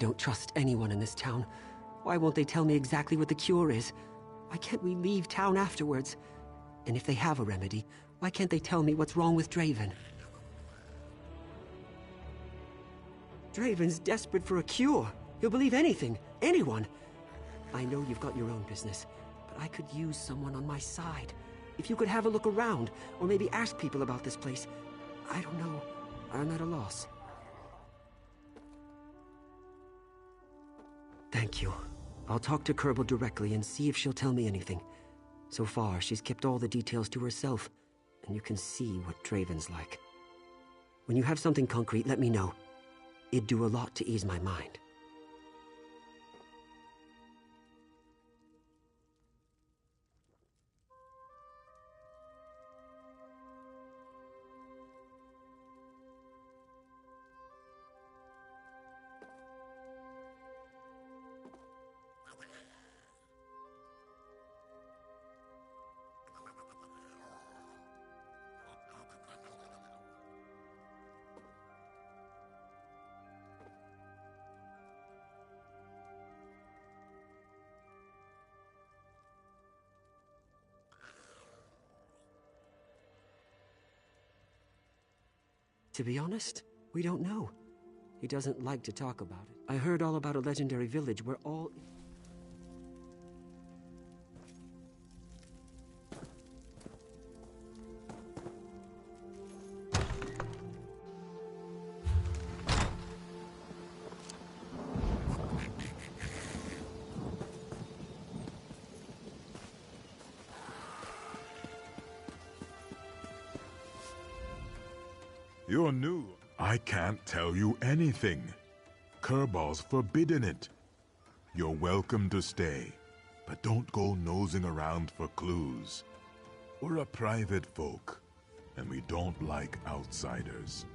Don't trust anyone in this town. Why won't they tell me exactly what the cure is? Why can't we leave town afterwards? And if they have a remedy, why can't they tell me what's wrong with Draven? Draven's desperate for a cure. He'll believe anything, anyone. I know you've got your own business, but I could use someone on my side. If you could have a look around, or maybe ask people about this place. I don't know. I'm at a loss. Thank you. I'll talk to Kerbal directly and see if she'll tell me anything. So far, she's kept all the details to herself, and you can see what Draven's like. When you have something concrete, let me know. It'd do a lot to ease my mind. To be honest, we don't know. He doesn't like to talk about it. I heard all about a legendary village where all... You're new. I can't tell you anything. Kerbal's forbidden it. You're welcome to stay, but don't go nosing around for clues. We're a private folk, and we don't like outsiders.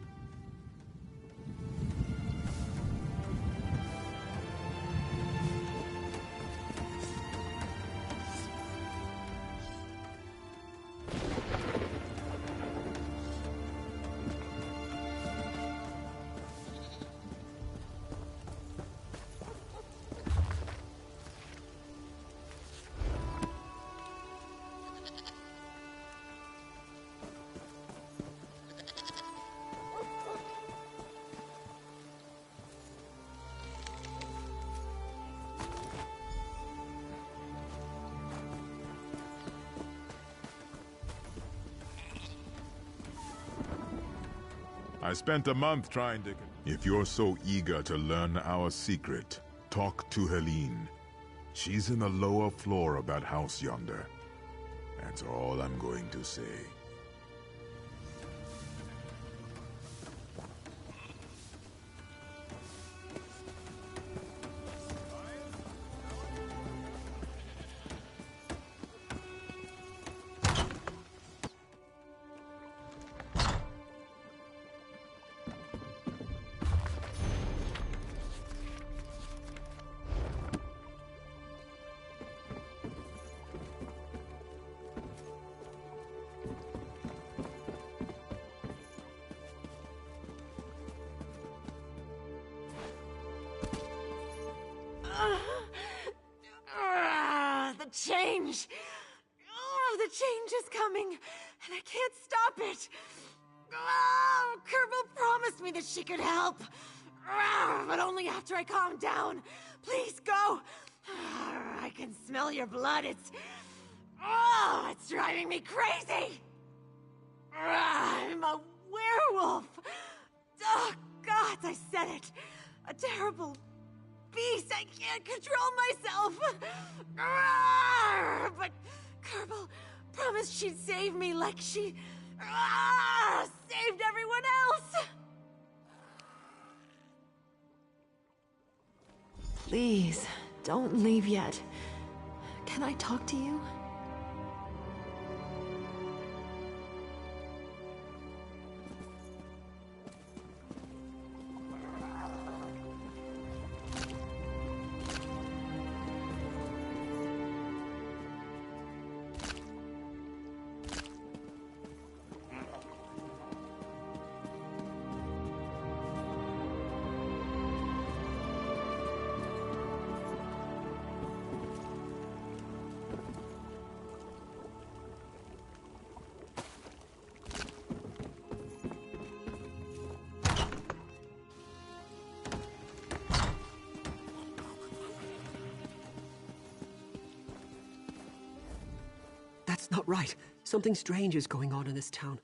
I spent a month trying to... If you're so eager to learn our secret, talk to Helene. She's in the lower floor of that house yonder. That's all I'm going to say. The change! Oh, the change is coming, and I can't stop it! Oh, Kerbal promised me that she could help! But only after I calm down. Please go! I can smell your blood, it's driving me crazy! I'm a werewolf! Oh, God, I said it! A terrible beast, I can't control myself! But Kerbal promised she'd save me like she saved everyone else! Please, don't leave yet. Can I talk to you? It's not right. Something strange is going on in this town.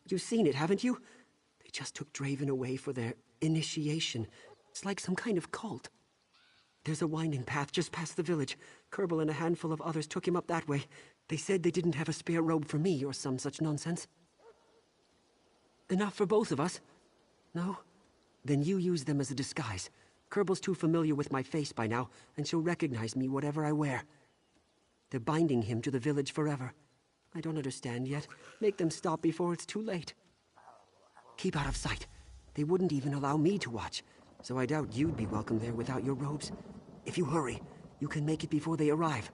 You've seen it, haven't you? They just took Draven away for their initiation. It's like some kind of cult. There's a winding path just past the village. Kerbal and a handful of others took him up that way. They said they didn't have a spare robe for me or some such nonsense. Enough for both of us? No? Then you use them as a disguise. Kerbal's too familiar with my face by now, and she'll recognize me whatever I wear. They're binding him to the village forever. I don't understand yet. Make them stop before it's too late. Keep out of sight. They wouldn't even allow me to watch, so I doubt you'd be welcome there without your robes. If you hurry, you can make it before they arrive.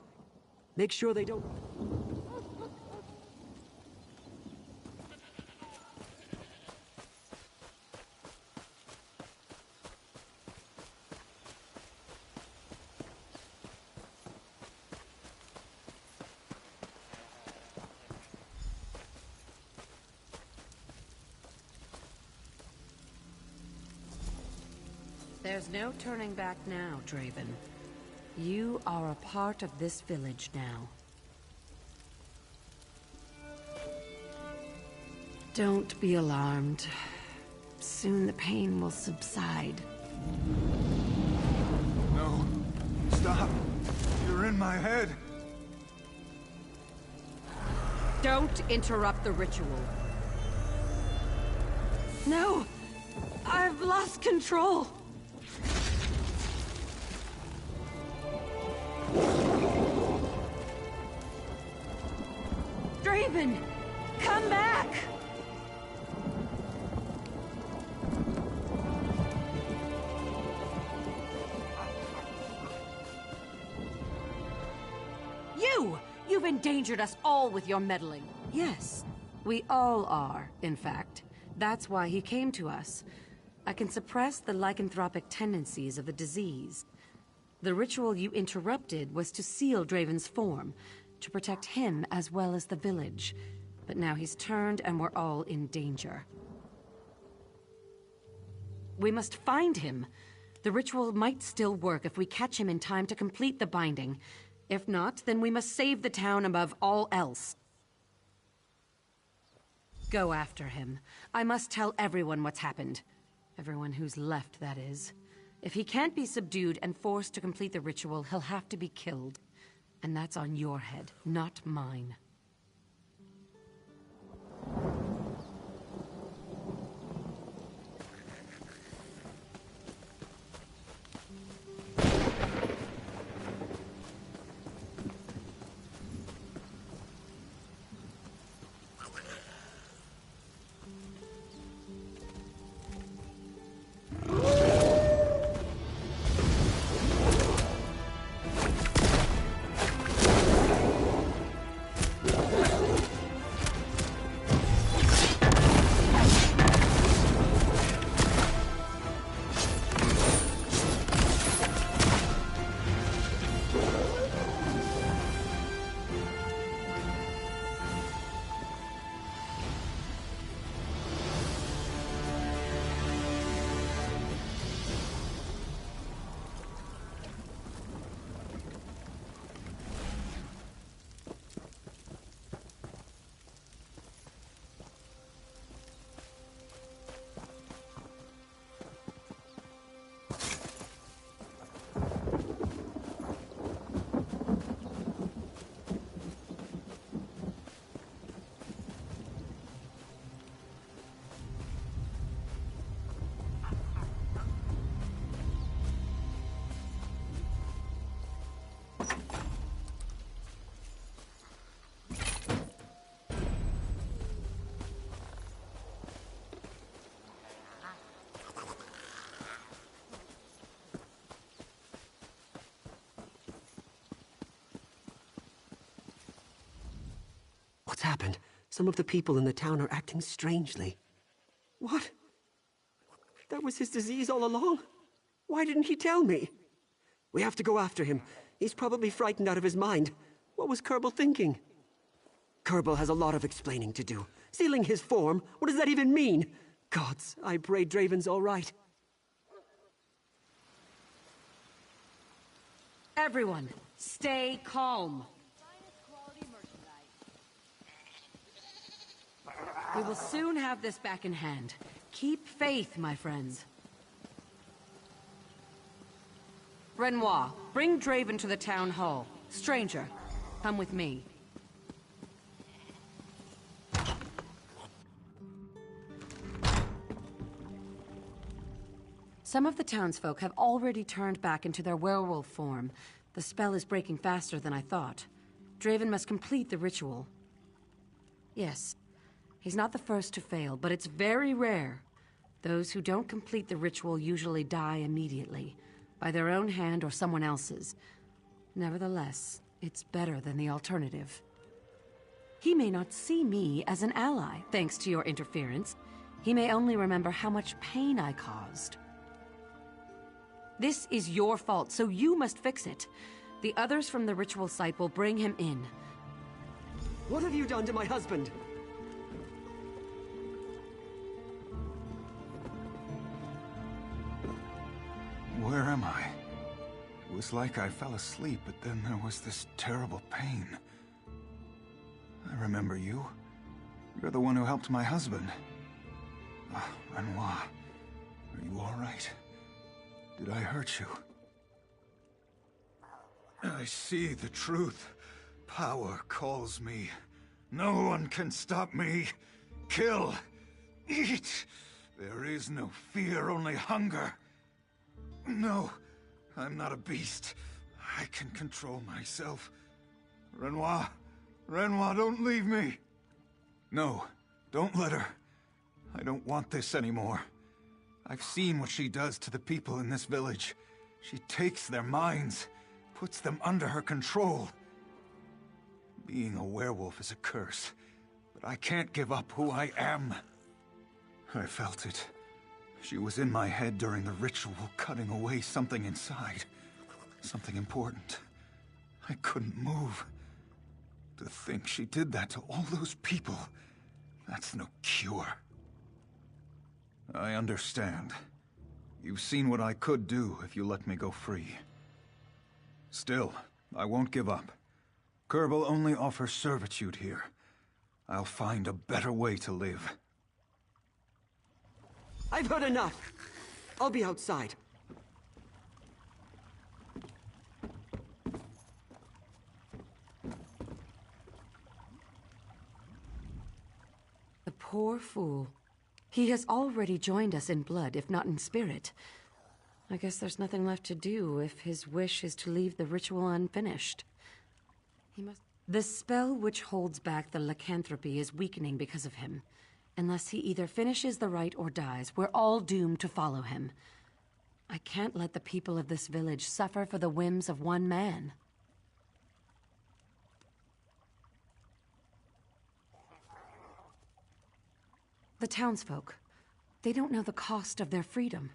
Make sure they don't... There's no turning back now, Draven. You are a part of this village now. Don't be alarmed. Soon the pain will subside. No. Stop. You're in my head. Don't interrupt the ritual. No! I've lost control! Draven! Come back! You've endangered us all with your meddling. Yes, we all are, in fact. That's why he came to us. I can suppress the lycanthropic tendencies of the disease. The ritual you interrupted was to seal Draven's form, to protect him as well as the village. But now he's turned and we're all in danger. We must find him. The ritual might still work if we catch him in time to complete the binding. If not, then we must save the town above all else. Go after him. I must tell everyone what's happened. Everyone who's left, that is. If he can't be subdued and forced to complete the ritual, he'll have to be killed. And that's on your head, not mine. What's happened? Some of the people in the town are acting strangely. What? That was his disease all along? Why didn't he tell me? We have to go after him. He's probably frightened out of his mind. What was Kerbal thinking? Kerbal has a lot of explaining to do. Sealing his form? What does that even mean? Gods, I pray Draven's all right. Everyone, stay calm. We will soon have this back in hand. Keep faith, my friends. Renoir, bring Draven to the town hall. Stranger, come with me. Some of the townsfolk have already turned back into their werewolf form. The spell is breaking faster than I thought. Draven must complete the ritual. Yes, he's not the first to fail, but it's very rare. Those who don't complete the ritual usually die immediately, by their own hand or someone else's. Nevertheless, it's better than the alternative. He may not see me as an ally, thanks to your interference. He may only remember how much pain I caused. This is your fault, so you must fix it. The others from the ritual site will bring him in. What have you done to my husband? Where am I? It was like I fell asleep, but then there was this terrible pain. I remember you. You're the one who helped my husband. Ah, Renoir. Are you all right? Did I hurt you? I see the truth. Power calls me. No one can stop me. Kill. Eat. There is no fear, only hunger. No, I'm not a beast. I can control myself. Renoir. Renoir, don't leave me. No, don't let her. I don't want this anymore. I've seen what she does to the people in this village. She takes their minds, puts them under her control. Being a werewolf is a curse, but I can't give up who I am. I felt it. She was in my head during the ritual, cutting away something inside. Something important. I couldn't move. To think she did that to all those people, that's no cure. I understand. You've seen what I could do if you let me go free. Still, I won't give up. Kerbal only offers servitude here. I'll find a better way to live. I've heard enough. I'll be outside. The poor fool. He has already joined us in blood, if not in spirit. I guess there's nothing left to do if his wish is to leave the ritual unfinished. He must... The spell which holds back the lycanthropy is weakening because of him. Unless he either finishes the rite or dies, we're all doomed to follow him. I can't let the people of this village suffer for the whims of one man. The townsfolk. They don't know the cost of their freedom.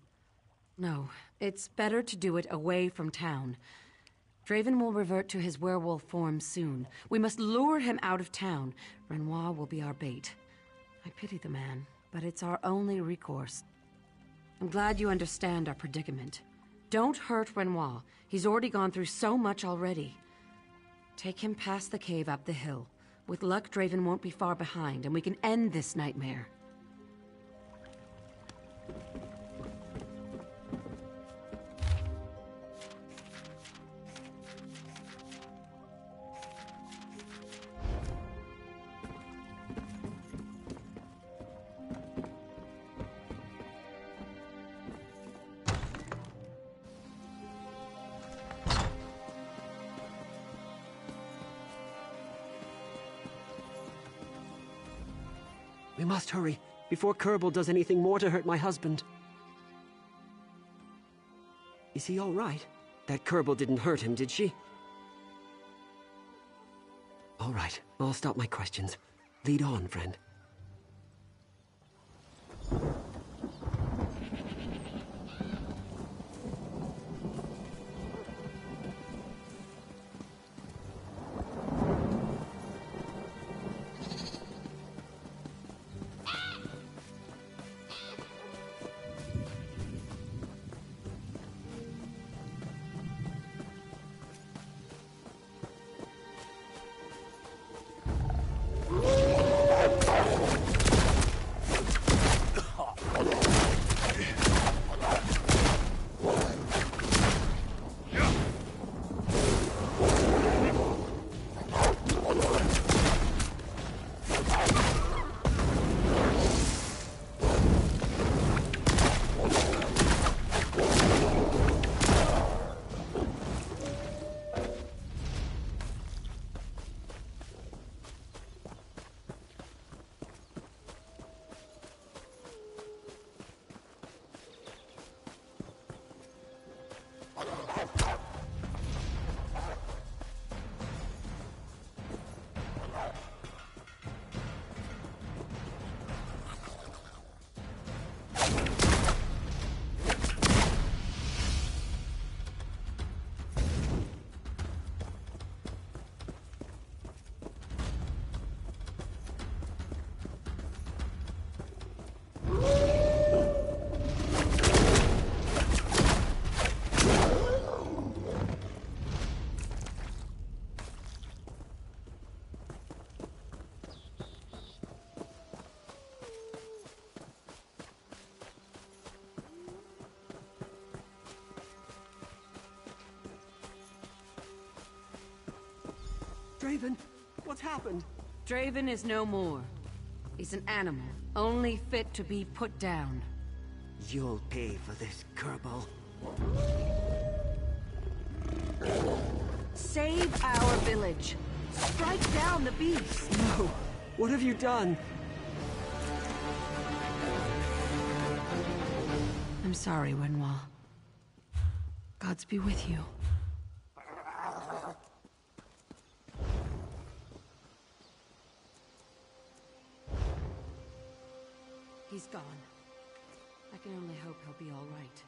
No, it's better to do it away from town. Draven will revert to his werewolf form soon. We must lure him out of town. Renoir will be our bait. I pity the man, but it's our only recourse. I'm glad you understand our predicament. Don't hurt Renoir. He's already gone through so much already. Take him past the cave up the hill. With luck, Draven won't be far behind, and we can end this nightmare. We must hurry, before Kerbal does anything more to hurt my husband. Is he all right? That Kerbal didn't hurt him, did she? All right, I'll stop my questions. Lead on, friend. Draven, what's happened? Draven is no more. He's an animal, only fit to be put down. You'll pay for this, Kerbal. Save our village. Strike down the beast. No! What have you done? I'm sorry, Renoir. Gods be with you. He's gone. I can only hope he'll be all right.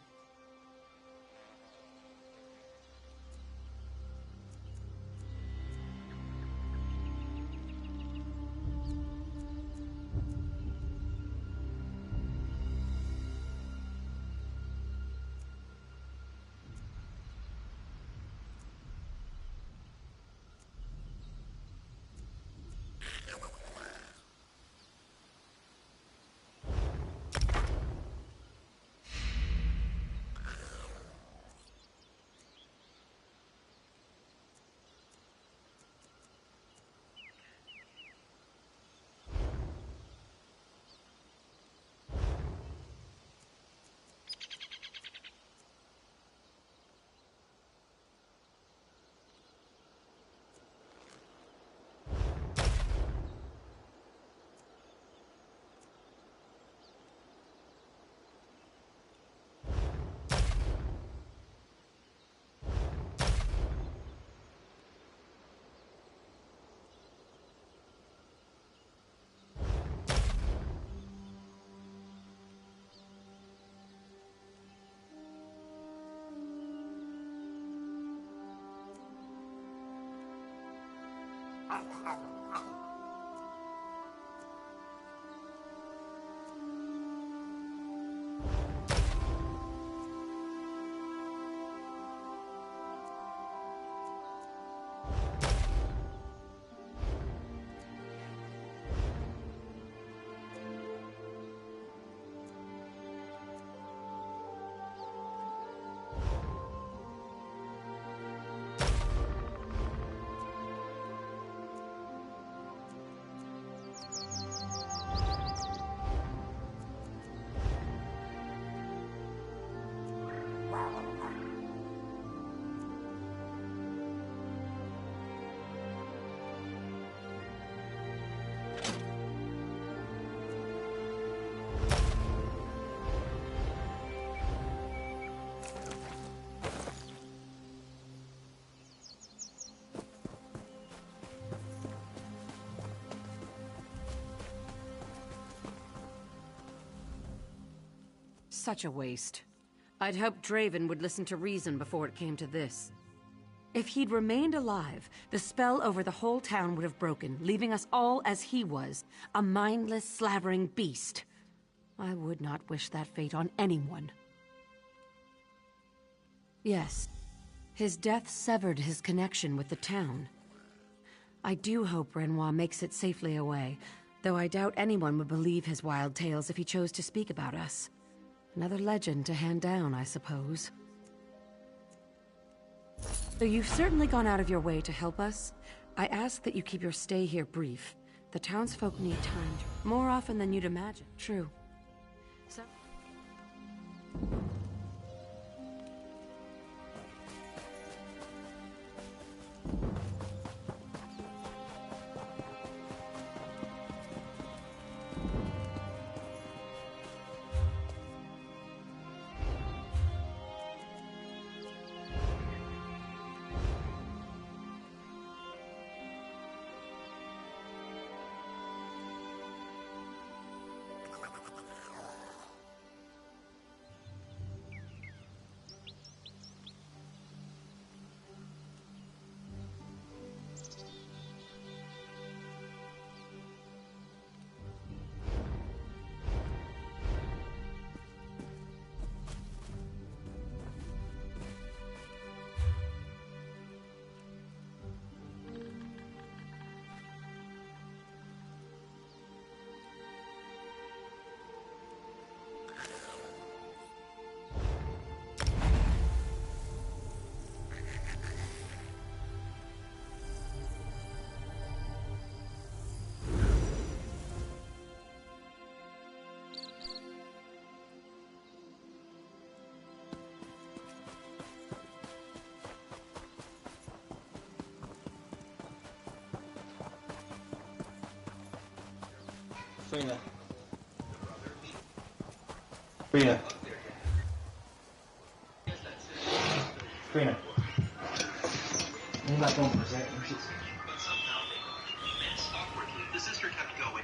Such a waste. I'd hoped Draven would listen to reason before it came to this. If he'd remained alive, the spell over the whole town would have broken, leaving us all as he was, a mindless, slavering beast. I would not wish that fate on anyone. Yes, his death severed his connection with the town. I do hope Renoir makes it safely away, though I doubt anyone would believe his wild tales if he chose to speak about us. Another legend to hand down, I suppose. Though you've certainly gone out of your way to help us, I ask that you keep your stay here brief. The townsfolk need time more often than you'd imagine. True. So... Trina. Trina. Trina. I'm not going for a second. But somehow they met awkwardly. The sister kept going.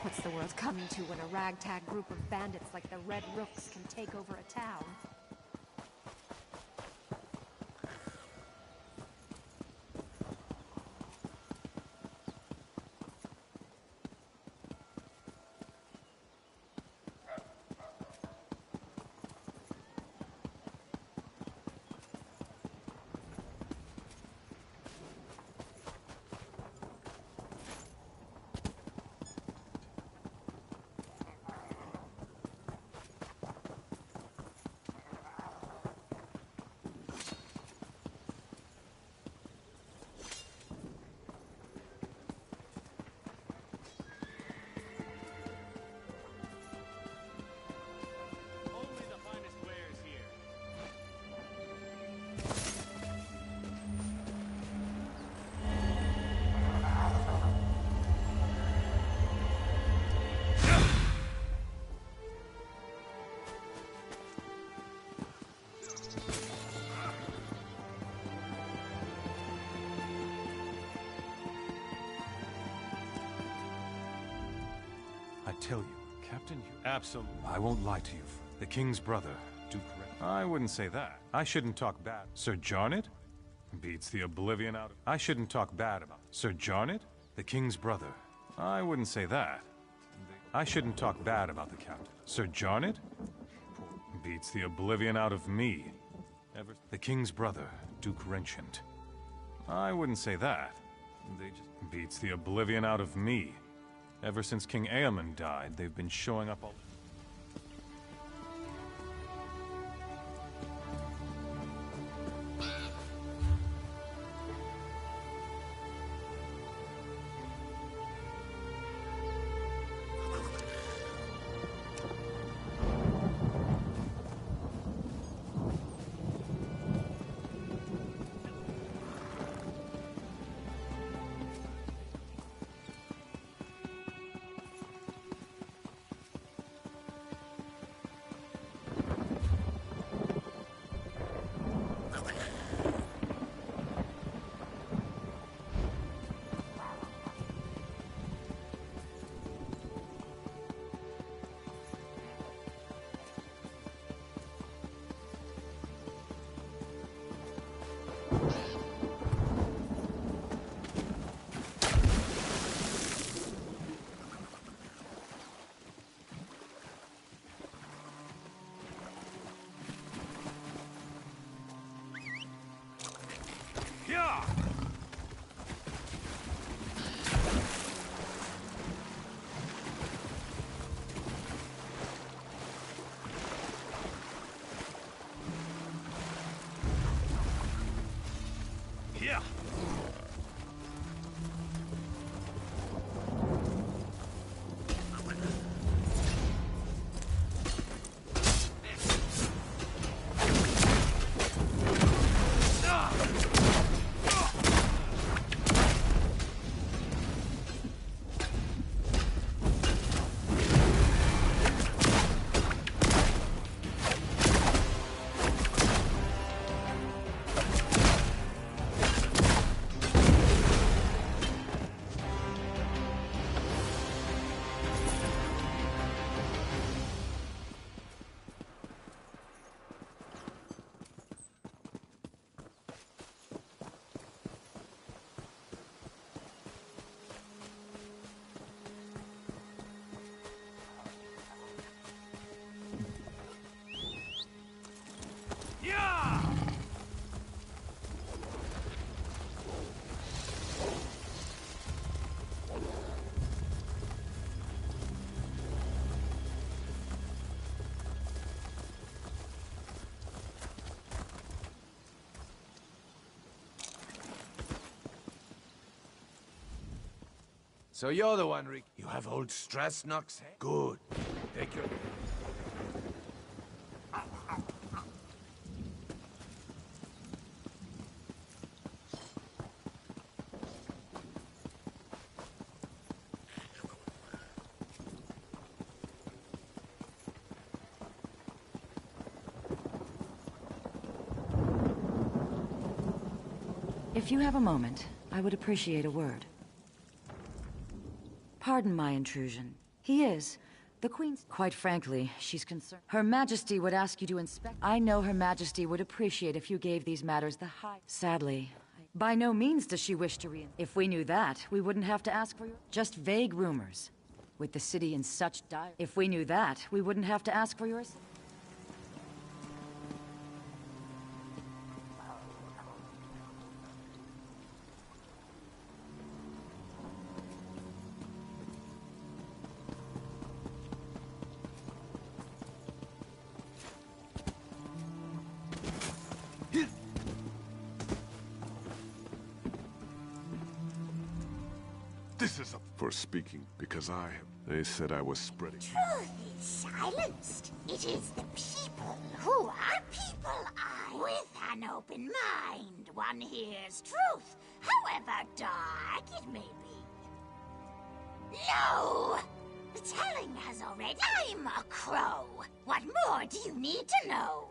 What's the world coming to when a ragtag group of bandits like the Red Rooks can take over a town? I tell you, Captain, you absolutely... I won't lie to you. The King's brother, Duke Red... I wouldn't say that. I shouldn't talk bad. Sir Jarned? Beats the oblivion out of... I shouldn't talk bad about... Sir Jarned? The King's brother. I wouldn't say that. I shouldn't talk bad about the Captain. Sir Jarned? Beats the oblivion out of me. The King's brother, Duke Renchant. I wouldn't say that. They just... Beats the oblivion out of me. Ever since King Aemon died, they've been showing up all... So you're the one, Rick. You have old Strasnock's head? Good. Take your... If you have a moment, I would appreciate a word. Pardon my intrusion. He is. The Queen's... Quite frankly, she's concerned. Her Majesty would ask you to inspect... I know Her Majesty would appreciate if you gave these matters the high... Sadly, by no means does she wish to If we knew that, we wouldn't have to ask for your... Just vague rumors. With the city in such dire... If we knew that, we wouldn't have to ask for yours. This is for speaking, because they said I was spreading. Truth is silenced. It is the people who are people are. With an open mind, one hears truth, however dark it may be. No! The telling has already... I'm a crow. What more do you need to know?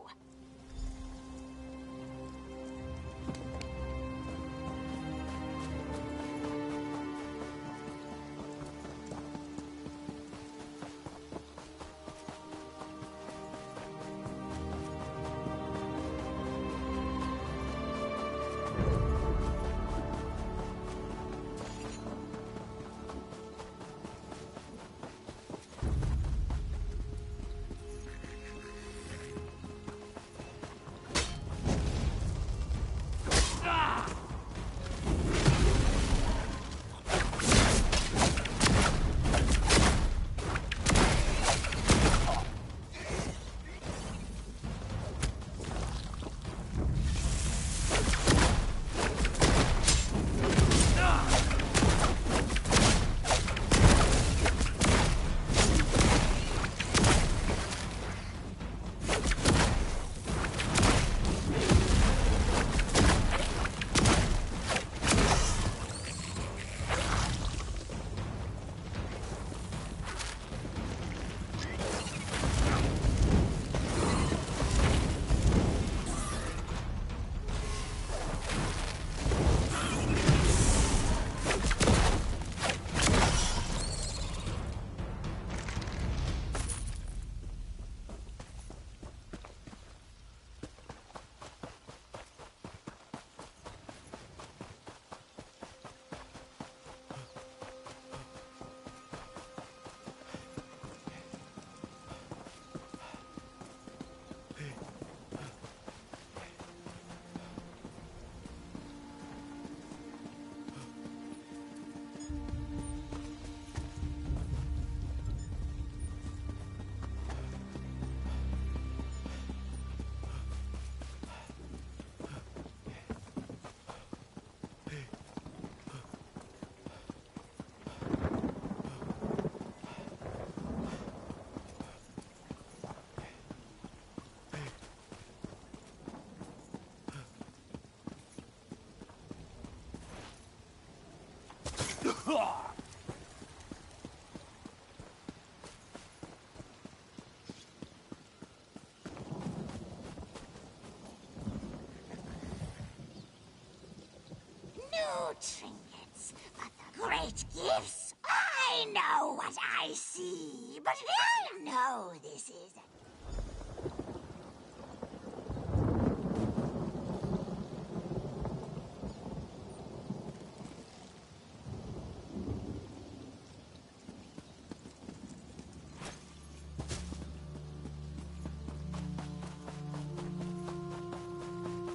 No trinkets, but the great gifts. I know what I see, but I know this is...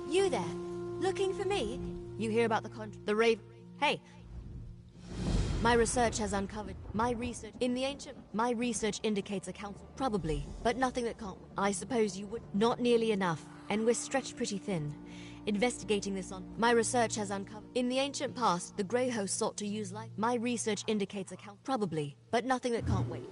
You there? Looking for me? You hear about the rave... Hey! My research has uncovered... My research indicates a council... Probably, but nothing that can't... I suppose you would... Not nearly enough, and we're stretched pretty thin. Investigating this on... My research has uncovered... In the ancient past, the Grey Host sought to use light... My research indicates a council... Probably, but nothing that can't wait.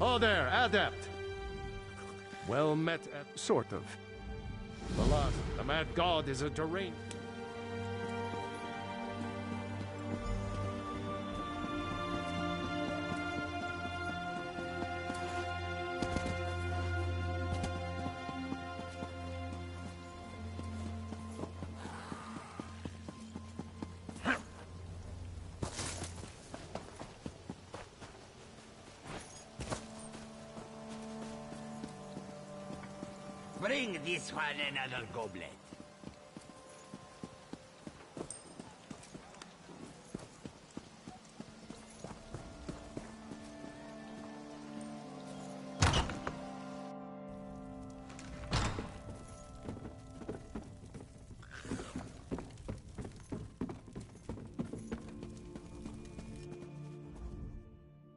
Oh there, Adept! Well met at... sort of. Alas, the mad god is a deranged... Bring this one another goblet.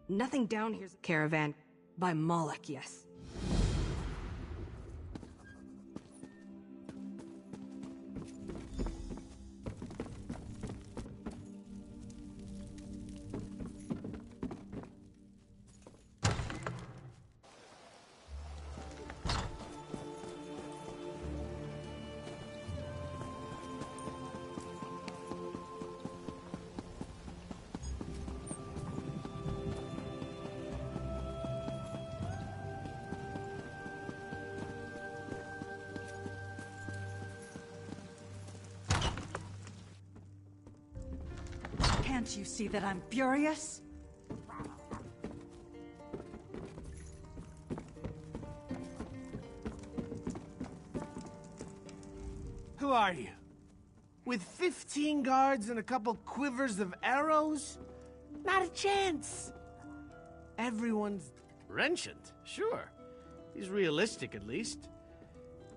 Nothing down here's caravan. By Moloch, yes. Can't you see that I'm furious? Who are you? With 15 guards and a couple quivers of arrows? Not a chance! Everyone's... Wrenchant, sure. He's realistic, at least.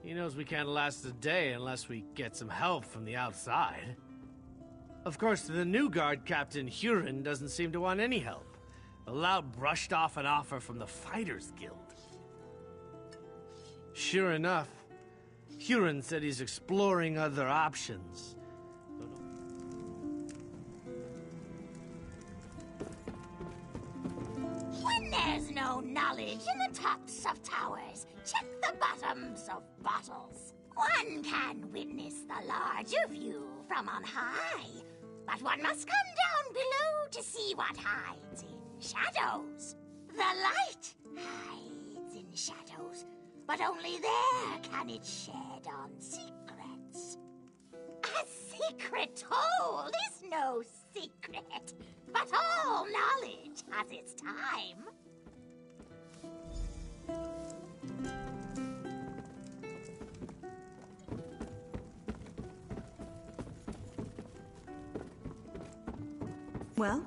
He knows we can't last a day unless we get some help from the outside. Of course, the new guard captain, Huron, doesn't seem to want any help. The lout brushed off an offer from the Fighters Guild. Sure enough, Huron said he's exploring other options. When there's no knowledge in the tops of towers, check the bottoms of bottles. One can witness the larger view from on high, but one must come down below to see what hides in shadows. The light hides in shadows, but only there can it shed on secrets. A secret told is no secret, but all knowledge has its time. Well?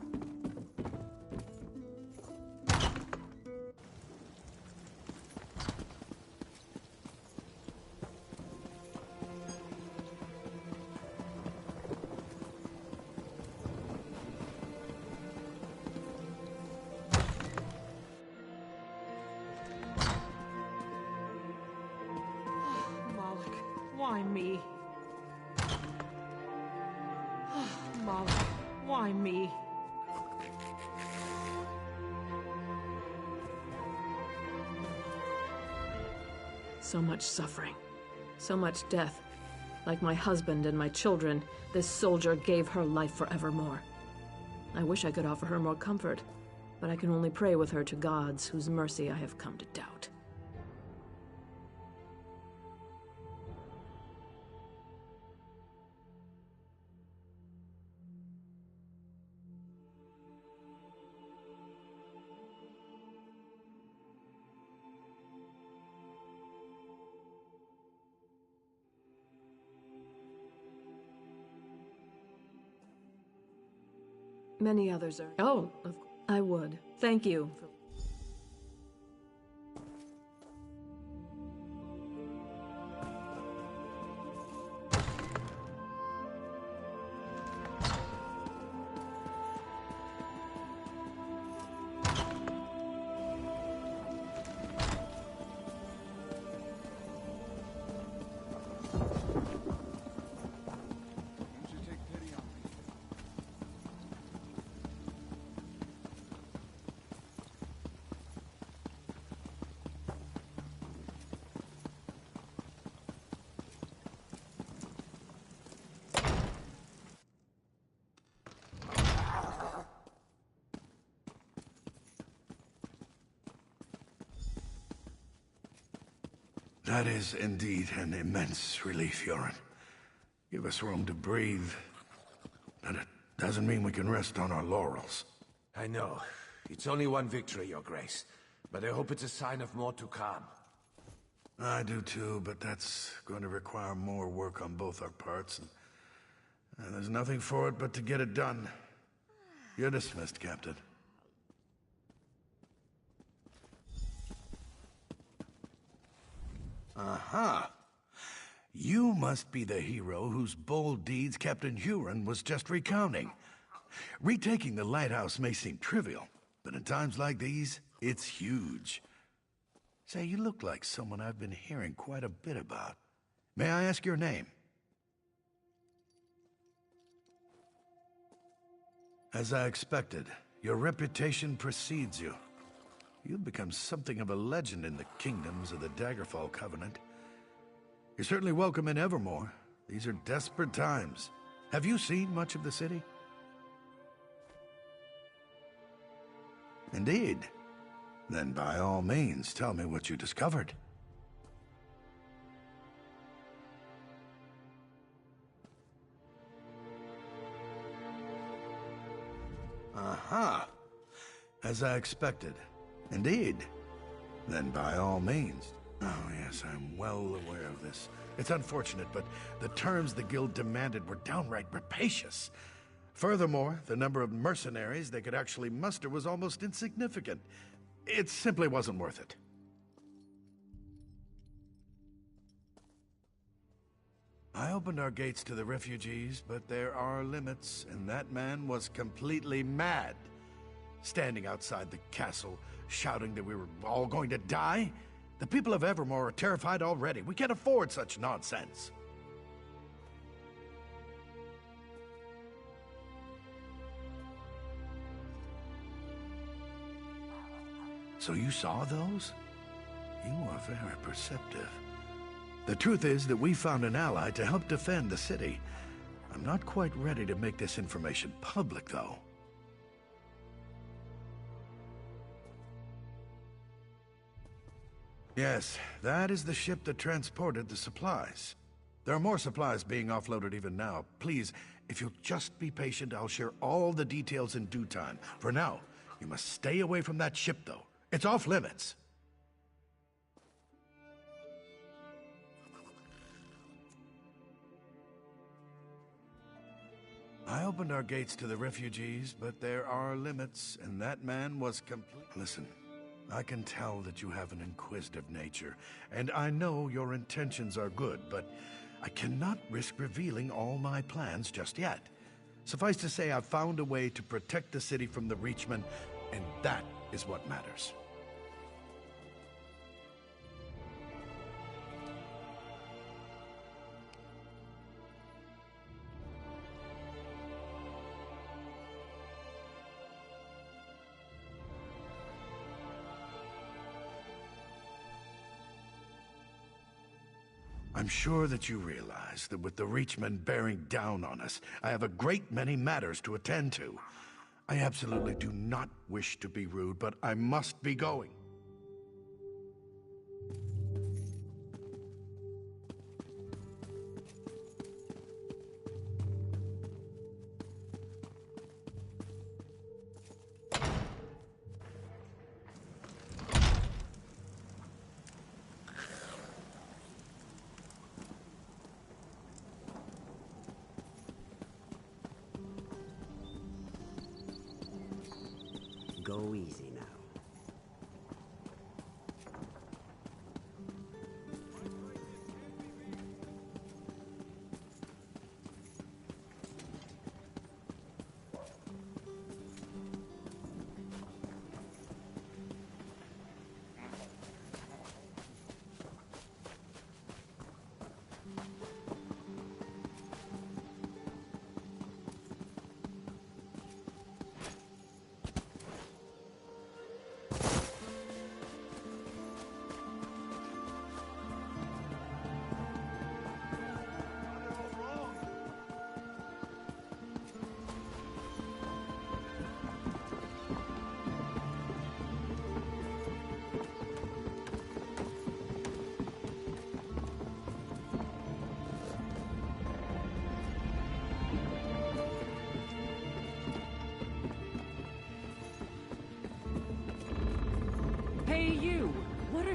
Moloch, why me? Moloch, why me? So much suffering. So much death. Like my husband and my children, this soldier gave her life forevermore. I wish I could offer her more comfort, but I can only pray with her to gods whose mercy I have come to doubt. Many others are... Oh, I would. Thank you. That is indeed an immense relief, Yoren. Give us room to breathe. But it doesn't mean we can rest on our laurels. I know. It's only one victory, Your Grace. But I hope it's a sign of more to come. I do too, but that's going to require more work on both our parts. And there's nothing for it but to get it done. You're dismissed, Captain. Aha! You must be the hero whose bold deeds Captain Huron was just recounting. Retaking the lighthouse may seem trivial, but in times like these, it's huge. Say, you look like someone I've been hearing quite a bit about. May I ask your name? As I expected, your reputation precedes you. You've become something of a legend in the kingdoms of the Daggerfall Covenant. You're certainly welcome in Evermore. These are desperate times. Have you seen much of the city? Indeed. Then by all means, tell me what you discovered. Aha! As I expected. Indeed. Then by all means. Oh yes, I'm well aware of this. It's unfortunate, but the terms the guild demanded were downright rapacious. Furthermore, the number of mercenaries they could actually muster was almost insignificant. It simply wasn't worth it. I opened our gates to the refugees, but there are limits, and that man was completely mad. Standing outside the castle, shouting that we were all going to die? The people of Evermore are terrified already. We can't afford such nonsense. So you saw those? You are very perceptive. The truth is that we found an ally to help defend the city. I'm not quite ready to make this information public, though. Yes, that is the ship that transported the supplies. There are more supplies being offloaded even now. Please, if you'll just be patient, I'll share all the details in due time. For now, you must stay away from that ship, though. It's off limits. I opened our gates to the refugees, but there are limits, and that man was complete. Listen, I can tell that you have an inquisitive nature, and I know your intentions are good, but I cannot risk revealing all my plans just yet. Suffice to say, I've found a way to protect the city from the Reachmen, and that is what matters. I'm sure that you realize that with the Reachmen bearing down on us, I have a great many matters to attend to. I absolutely do not wish to be rude, but I must be going. Go easy now.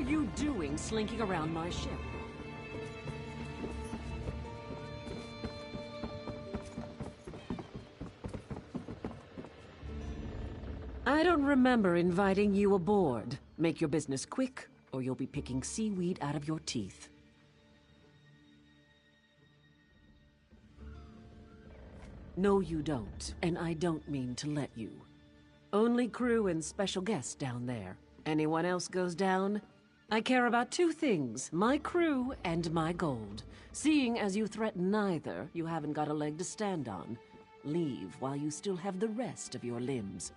you doing slinking around my ship? I don't remember inviting you aboard. Make your business quick, or you'll be picking seaweed out of your teeth. No, you don't, and I don't mean to let you. Only crew and special guests down there. Anyone else goes down? I care about two things, my crew and my gold. Seeing as you threaten neither, you haven't got a leg to stand on. Leave while you still have the rest of your limbs.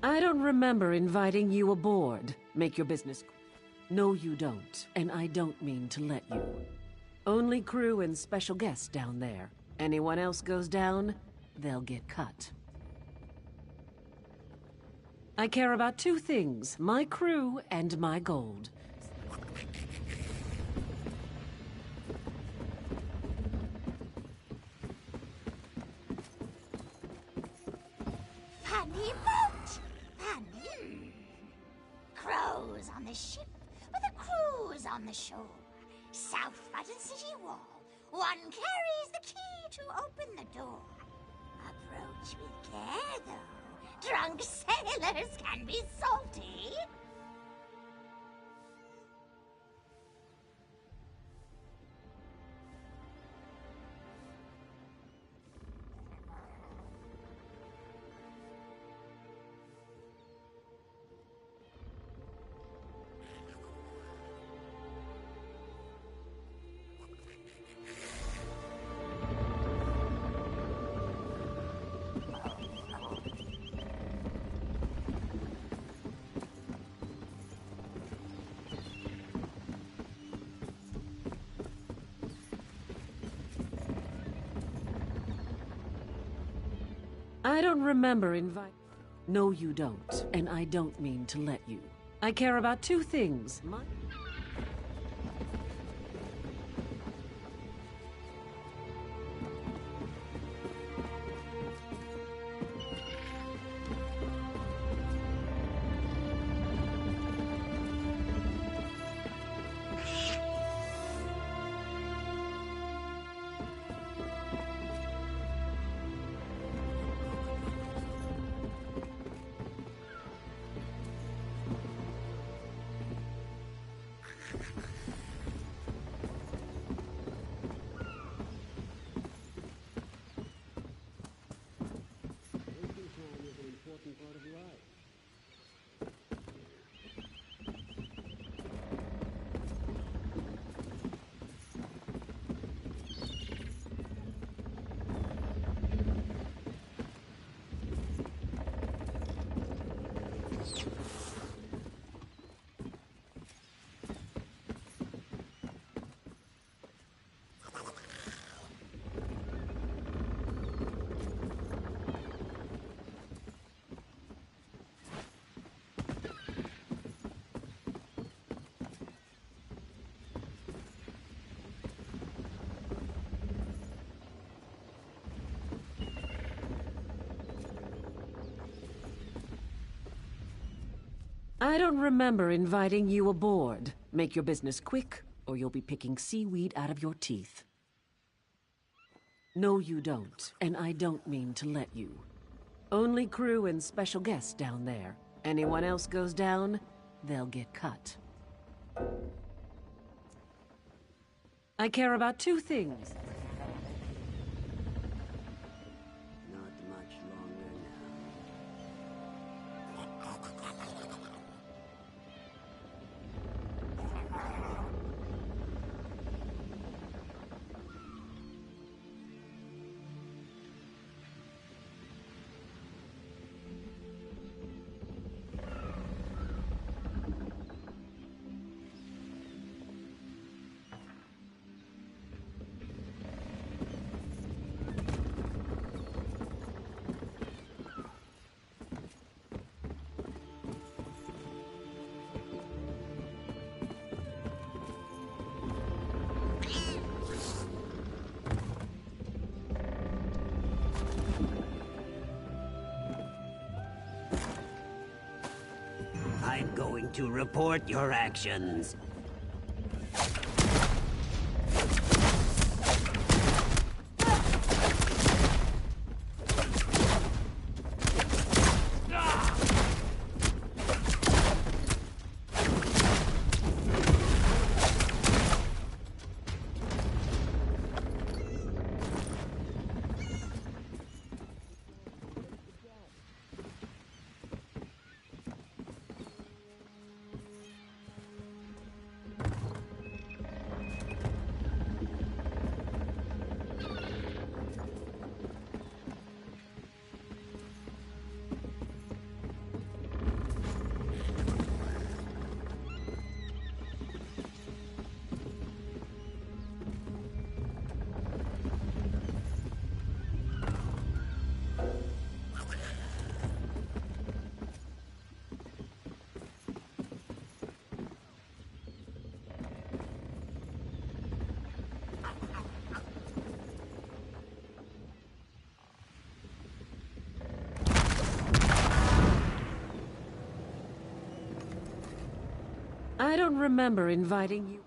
I don't remember inviting you aboard. Make your business... No, you don't, and I don't mean to let you. Only crew and special guests down there. Anyone else goes down, they'll get cut. I care about two things, my crew and my gold. Funny boat! Funny. Crows on the ship, with the crews on the shore. South Button City Wall. One carries the key to open the door. Approach with care, though. Drunk sailors can be salty. I don't remember inviting... No, you don't, and I don't mean to let you. I care about two things, my... I don't remember inviting you aboard. Make your business quick, or you'll be picking seaweed out of your teeth. No, you don't, and I don't mean to let you. Only crew and special guests down there. Anyone else goes down, they'll get cut. I care about two things. Not much longer I'm going to report your actions. I don't remember inviting you.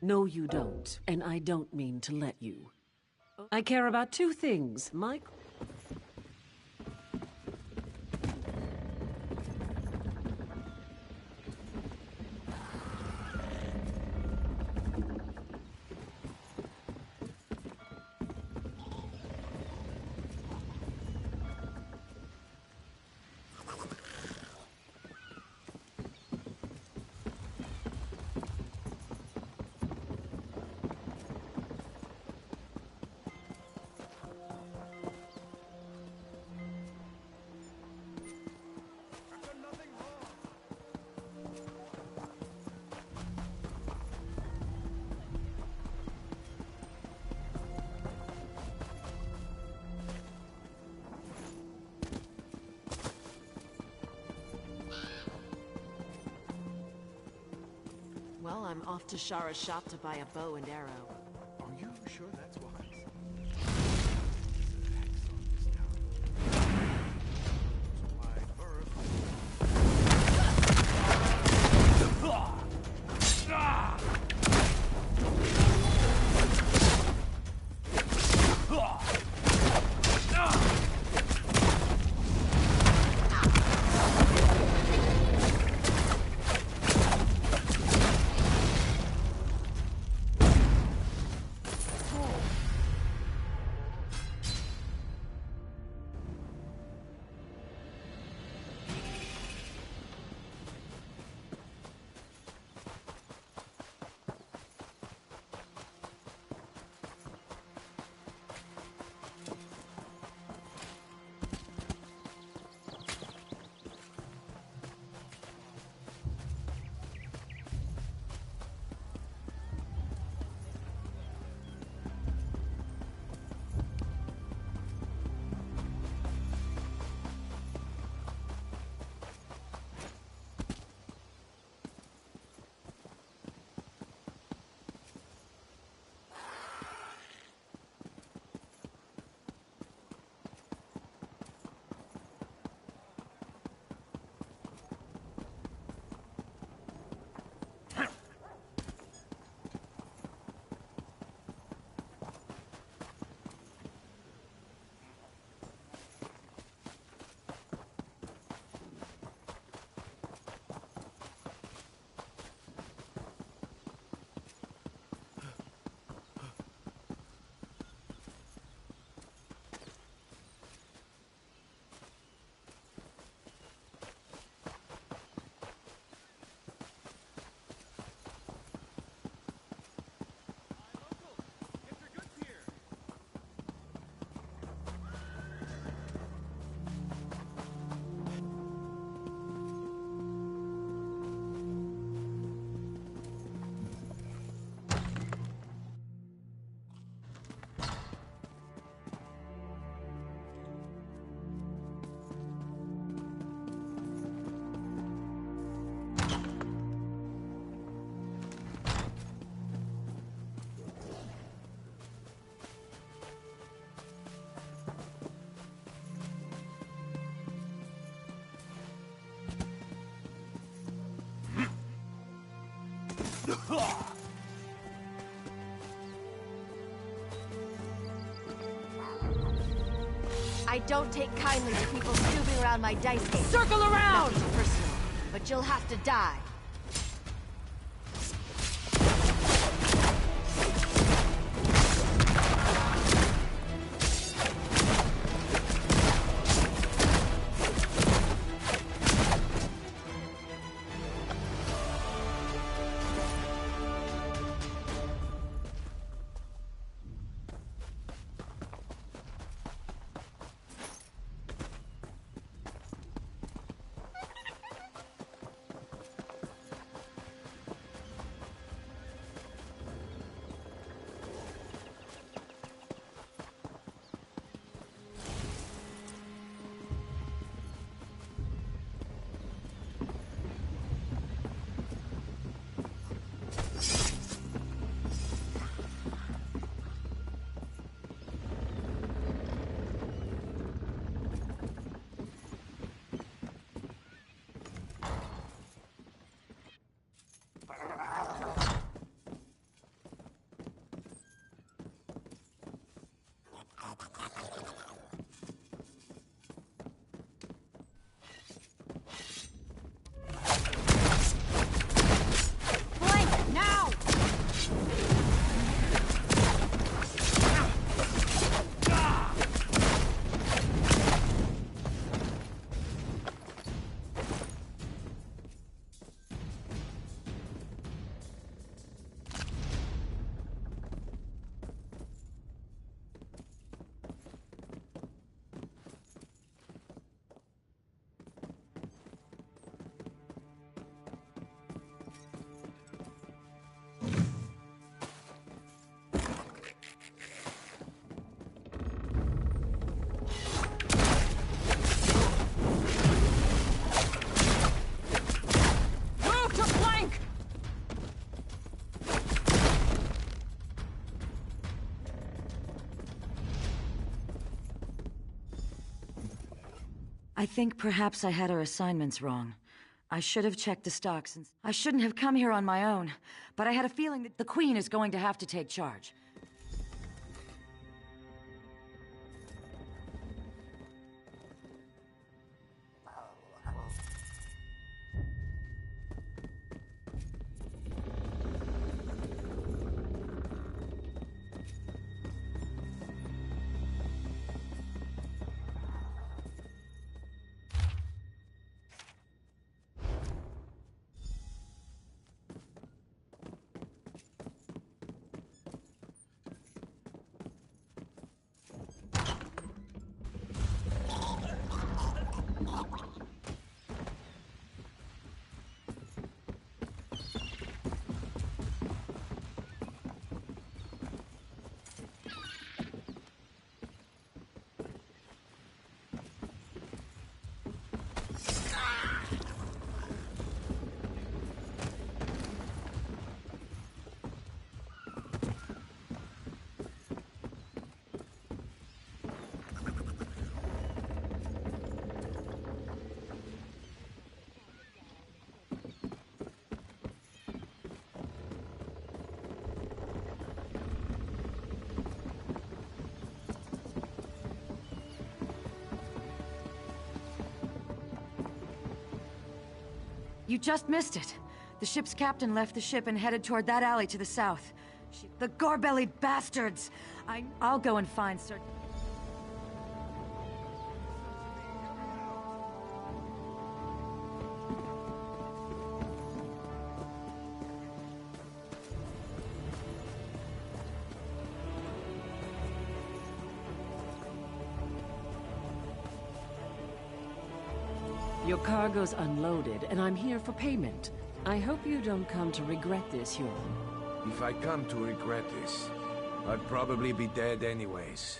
No, you don't, and I don't mean to let you. I care about two things, Mike. Well, I'm off to Shara's shop to buy a bow and arrow. Are you sure that's wise? I don't take kindly to people snooping around my dice game. Circle around! Nothing personal, but you'll have to die. I think perhaps I had our assignments wrong. I should have checked the stocks, and I shouldn't have come here on my own. But I had a feeling that the Queen is going to have to take charge. You just missed it. The ship's captain left the ship and headed toward that alley to the south. The gar-bellied bastards! I'll go and find Sir... Your cargo's unloaded, and I'm here for payment. I hope you don't come to regret this, Huron. If I come to regret this, I'd probably be dead anyways.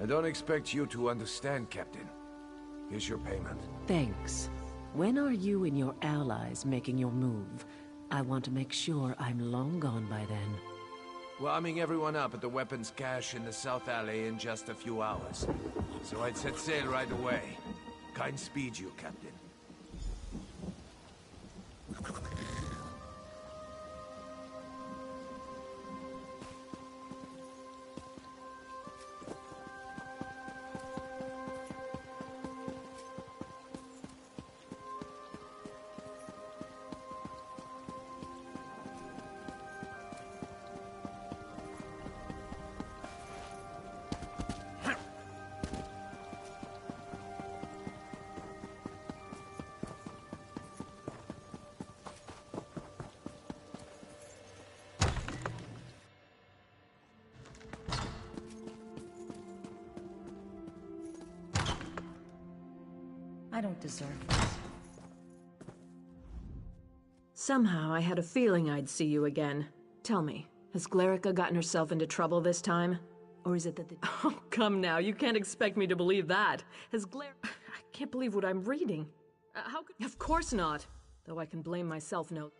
I don't expect you to understand, Captain. Here's your payment. Thanks. When are you and your allies making your move? I want to make sure I'm long gone by then. We're arming everyone up at the weapons cache in the South Alley in just a few hours. So I'd set sail right away. Kind speed you, Captain. I don't deserve this. Somehow I had a feeling I'd see you again. Tell me, has Glerica gotten herself into trouble this time? Or is it that the... Oh, come now, you can't expect me to believe that. Has I can't believe what I'm reading. How could... Of course not. Though I can blame myself, no.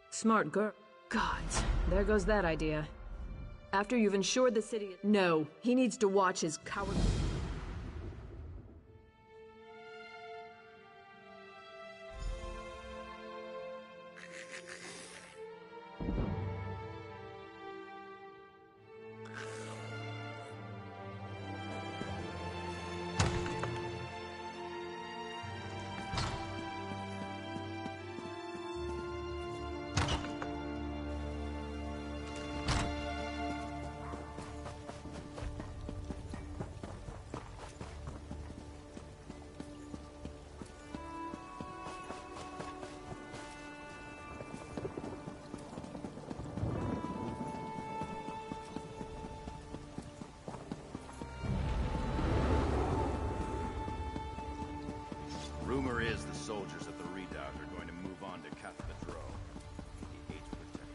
Smart girl. Gods, there goes that idea. After you've ensured the city... No, he needs to watch his coward... Rumor is the soldiers at the redoubt are going to move on to Cathedral. The Eight protect.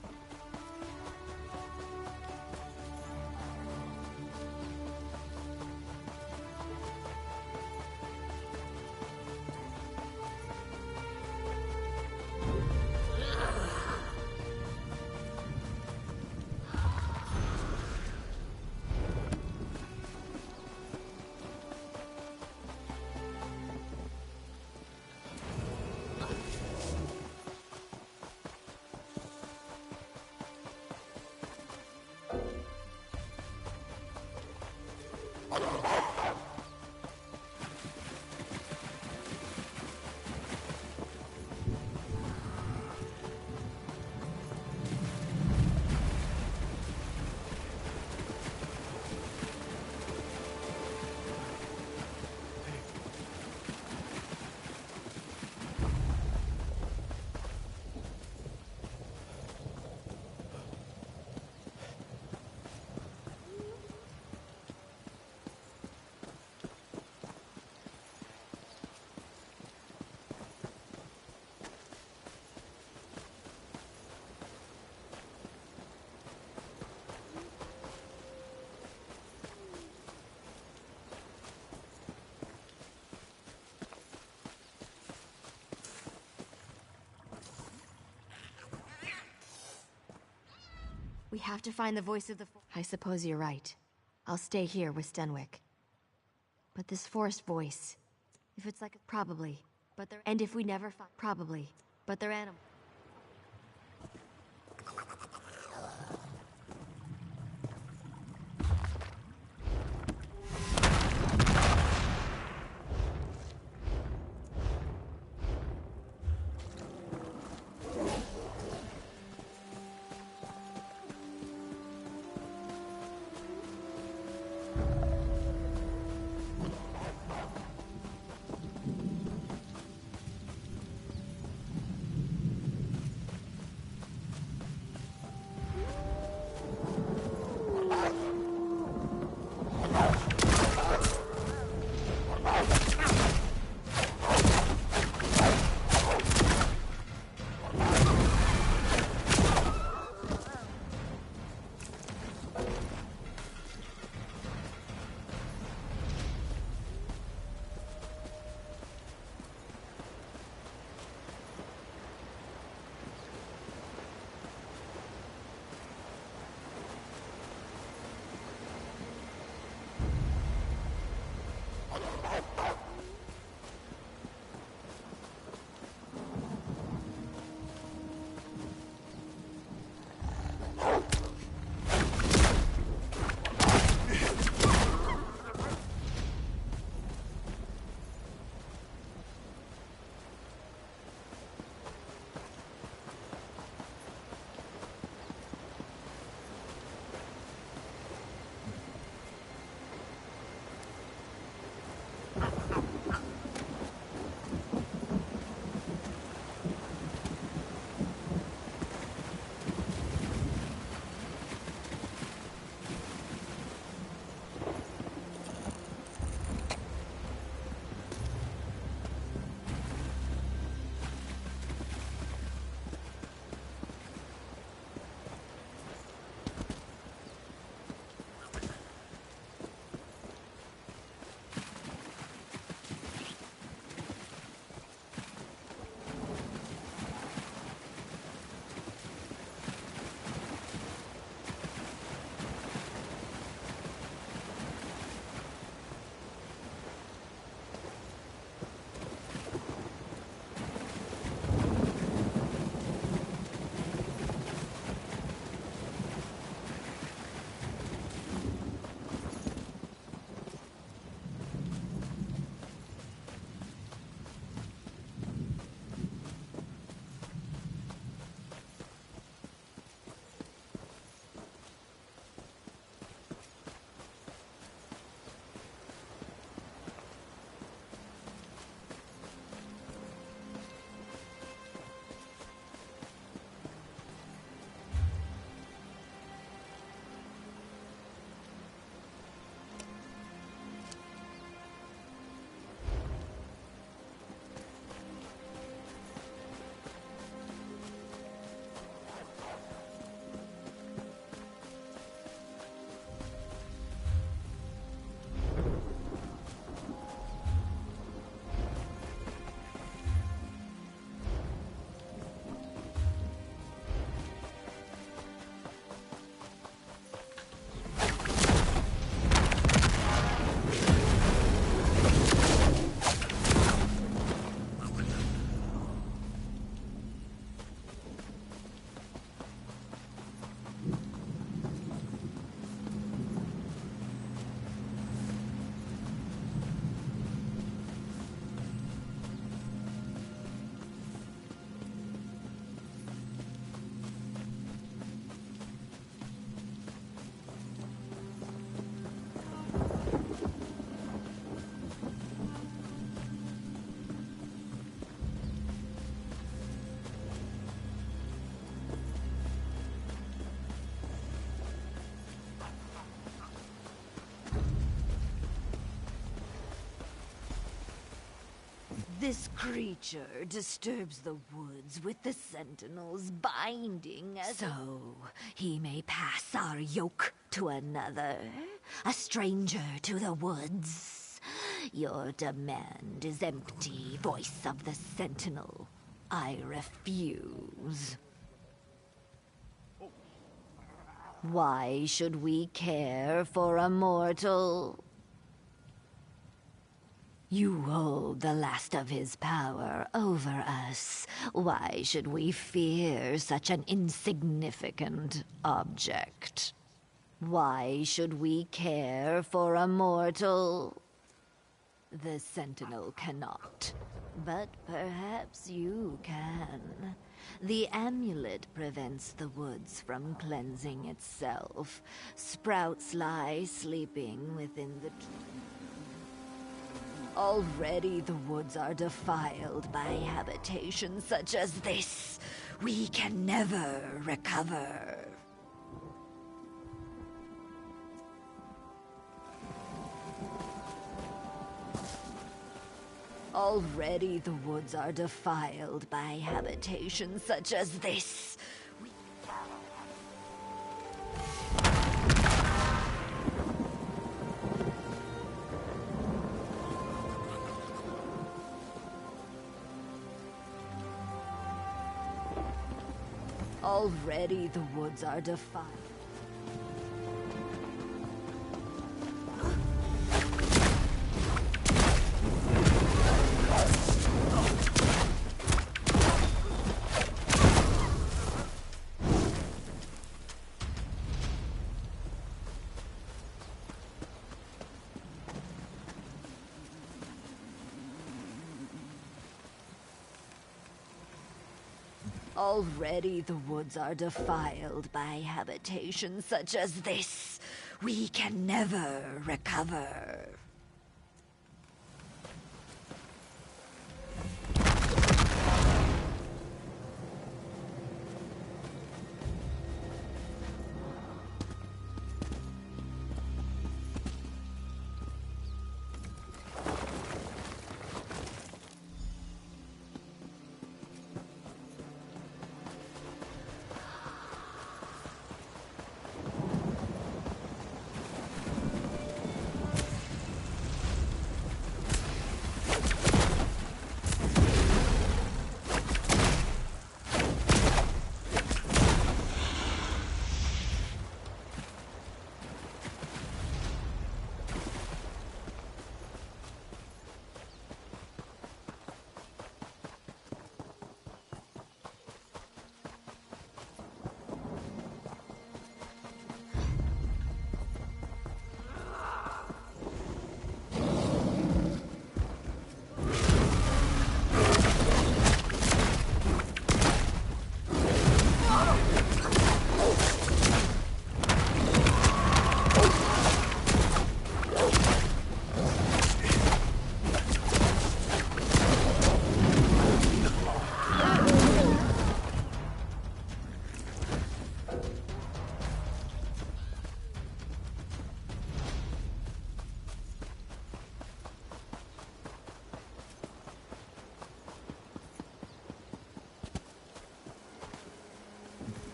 We have to find the voice of the I suppose you're right. I'll stay here with Stenwick. But this forest voice, if it's like probably, but they're and if we never find probably, but they're animals. This creature disturbs the woods with the Sentinel's binding, so he may pass our yoke to another, a stranger to the woods. Your demand is empty, voice of the Sentinel. I refuse. Why should we care for a mortal? You hold the last of his power over us. Why should we fear such an insignificant object? Why should we care for a mortal? The Sentinel cannot, but perhaps you can. The amulet prevents the woods from cleansing itself. Sprouts lie sleeping within the Already the woods are defiled by habitations such as this. We can never recover. Already the woods are defiled by habitations such as this. Already the woods are defiled. Already the woods are defiled by habitations such as this. We can never recover.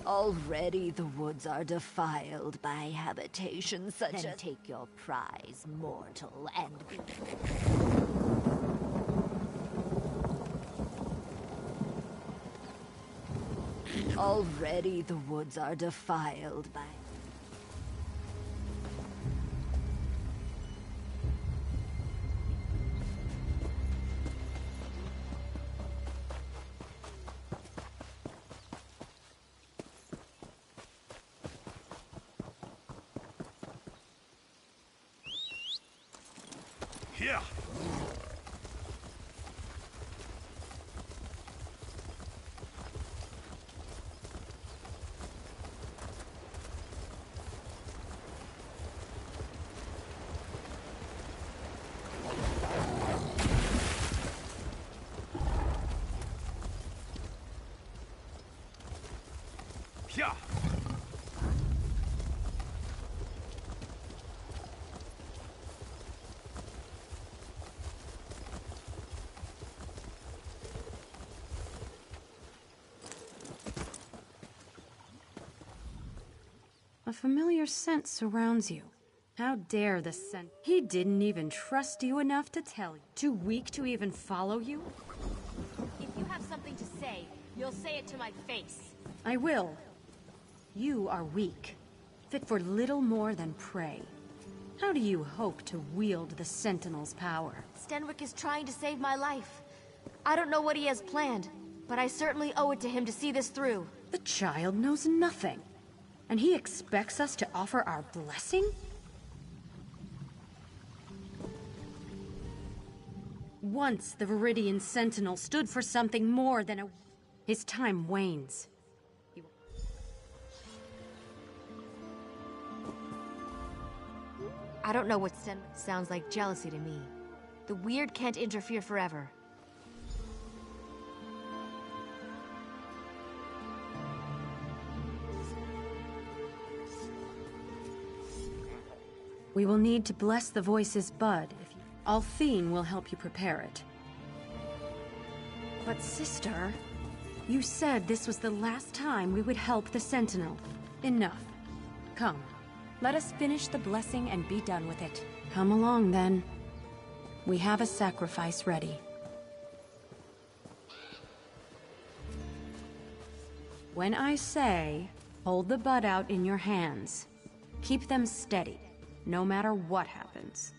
Already the woods are defiled by habitations such as... Then take your prize, mortal, and be... Already the woods are defiled by... Here! Here! A familiar scent surrounds you. How dare the scent? He didn't even trust you enough to tell you. Too weak to even follow you? If you have something to say, you'll say it to my face. I will. You are weak, fit for little more than prey. How do you hope to wield the Sentinel's power? Stenwick is trying to save my life. I don't know what he has planned, but I certainly owe it to him to see this through. The child knows nothing, and he expects us to offer our blessing? Once the Viridian Sentinel stood for something more than a... His time wanes. I don't know what Stenwick sounds like jealousy to me. The weird can't interfere forever. We will need to bless the voice's bud. Althine will help you prepare it. But sister, you said this was the last time we would help the Sentinel. Enough. Come, let us finish the blessing and be done with it. Come along then. We have a sacrifice ready. When I say, hold the bud out in your hands, keep them steady, no matter what happens.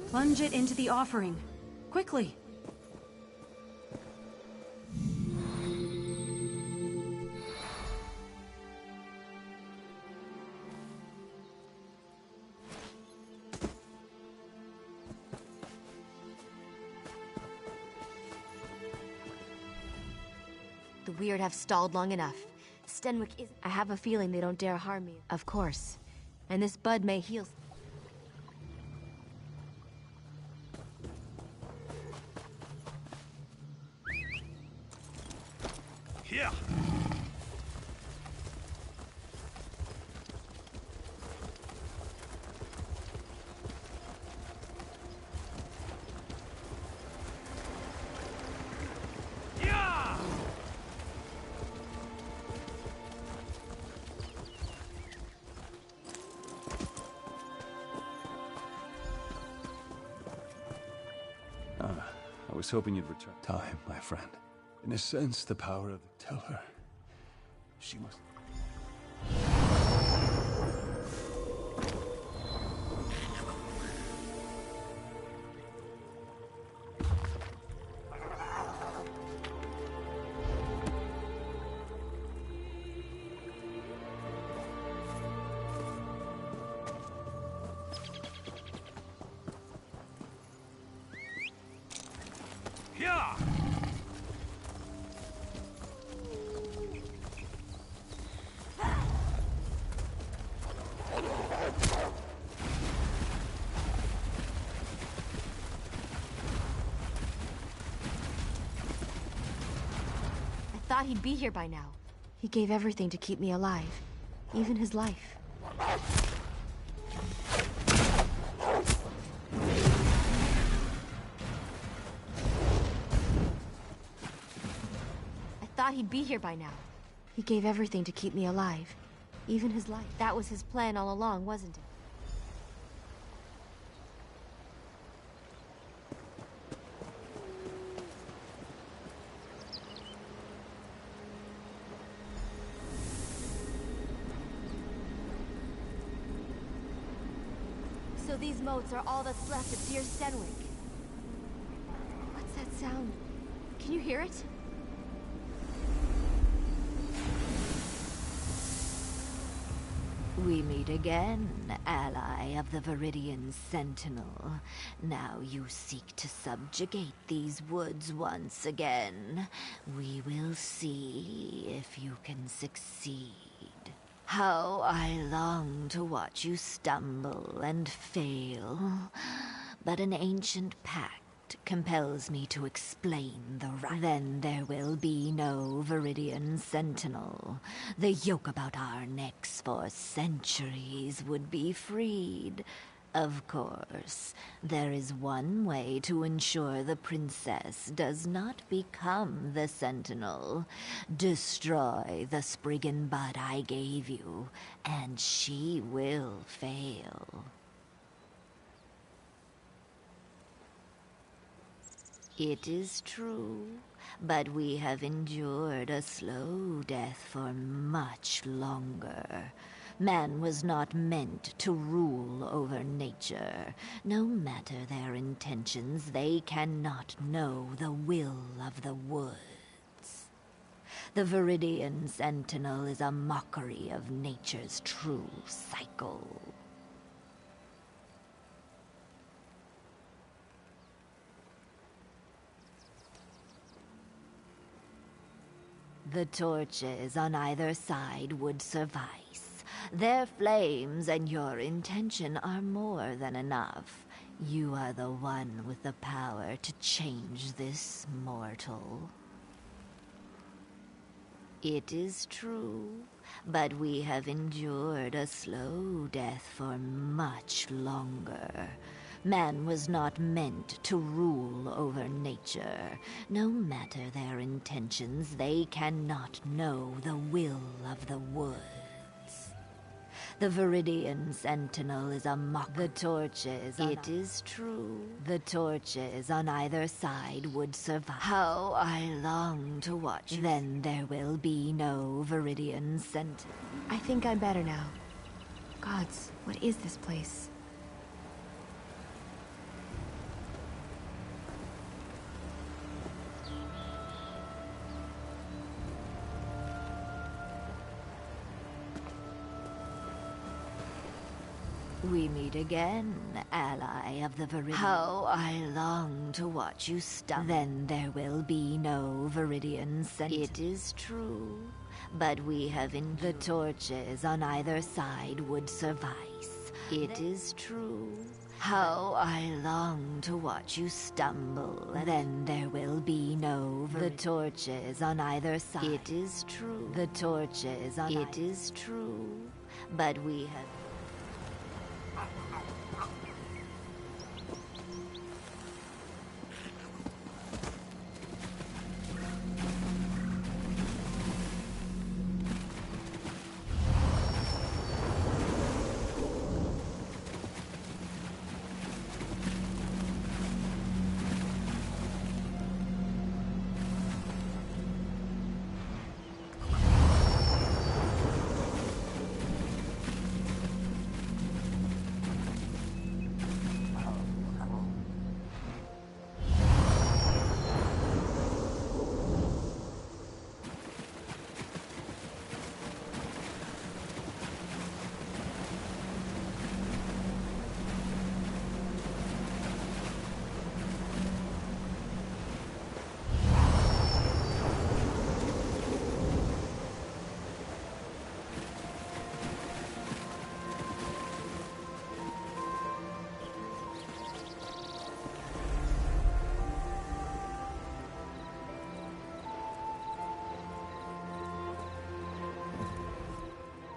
Plunge it into the offering. Quickly. The weird have stalled long enough. Stenwick is... I have a feeling they don't dare harm me. Of course. And this bud may heal... Yeah. I was hoping you'd return. Time, my friend. In a sense, the power of... Tell her. She must... Yeah. I thought he'd be here by now. He gave everything to keep me alive. Even his life. I thought he'd be here by now. He gave everything to keep me alive. Even his life. That was his plan all along, wasn't it? So these moats are all that's left of dear Stenwick. What's that sound? Can you hear it? We meet again, ally of the Viridian Sentinel. Now you seek to subjugate these woods once again. We will see if you can succeed. How I long to watch you stumble and fail. But an ancient pact compels me to explain the right. Then there will be no Viridian Sentinel. The yoke about our necks for centuries would be freed. Of course, there is one way to ensure the princess does not become the Sentinel. Destroy the Spriggan bud I gave you, and she will fail. It is true, but we have endured a slow death for much longer. Man was not meant to rule over nature. No matter their intentions, they cannot know the will of the woods. The Viridian Sentinel is a mockery of nature's true cycle. The torches on either side would suffice. Their flames and your intention are more than enough. You are the one with the power to change this mortal. It is true, but we have endured a slow death for much longer. Man was not meant to rule over nature. No matter their intentions, they cannot know the will of the woods. The Viridian Sentinel is a mock. The torches. It is true. The torches on either side would survive. How I long to watch. Then there will be no Viridian Sentinel. I think I'm better now. Gods, what is this place? We meet again, ally of the Viridian. How I long to watch you stumble. Then there will be no Viridian Sentinel. It is true, but we have the torches on either side would suffice. It is true. How I long to watch you stumble. Then there will be no the torches on either side. It is true. The torches on it is true, but we have.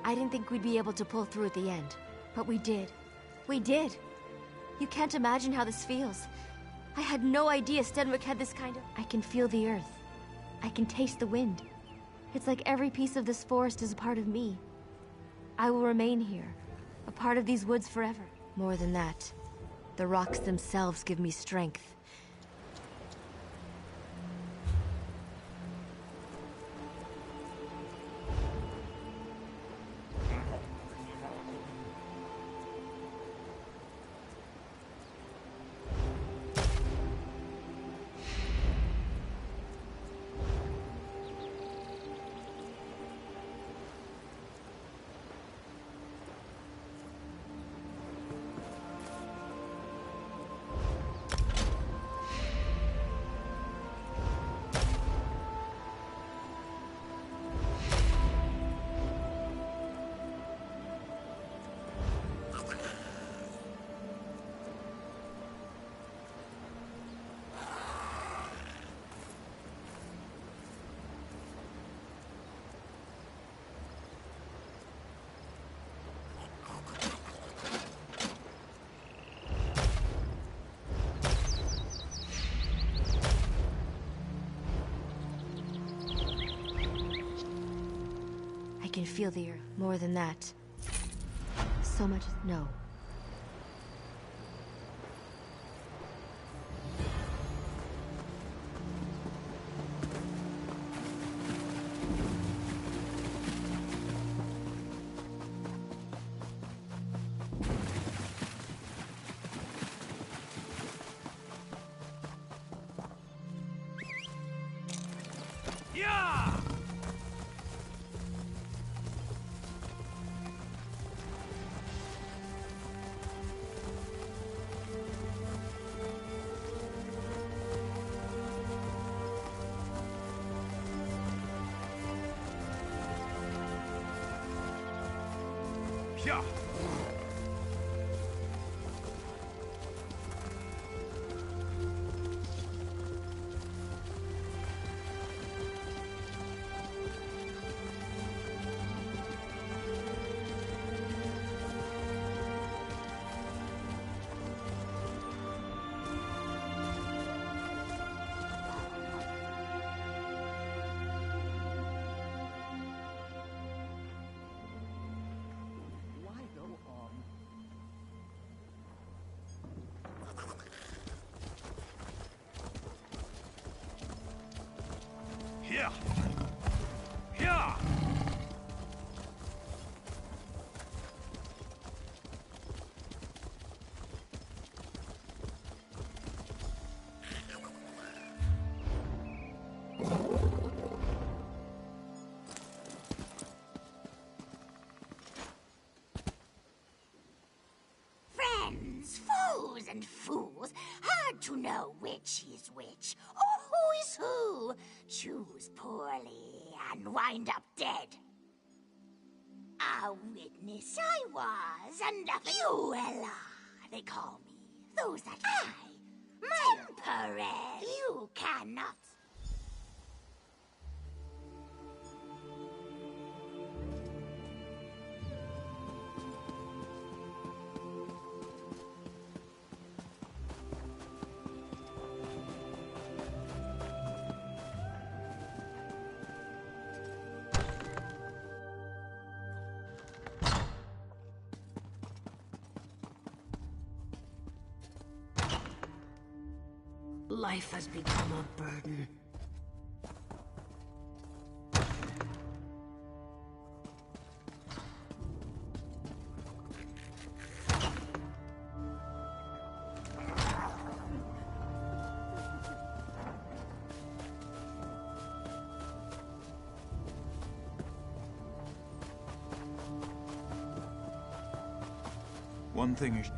I didn't think we'd be able to pull through at the end, but we did. We did! You can't imagine how this feels. I had no idea Stenwick had this kind of... I can feel the earth. I can taste the wind. It's like every piece of this forest is a part of me. I will remain here, a part of these woods forever. More than that, the rocks themselves give me strength. can feel the earth. More than that. So much. No. Yeah. Yeah. Yeah. Friends, foes, and fools. Hard to know which is which, or who is who. Choose poorly and wind up dead. A witness I was, and nothing. You, Ella, they call me. Those that temporary. You cannot. Life has become a burden. One thing is...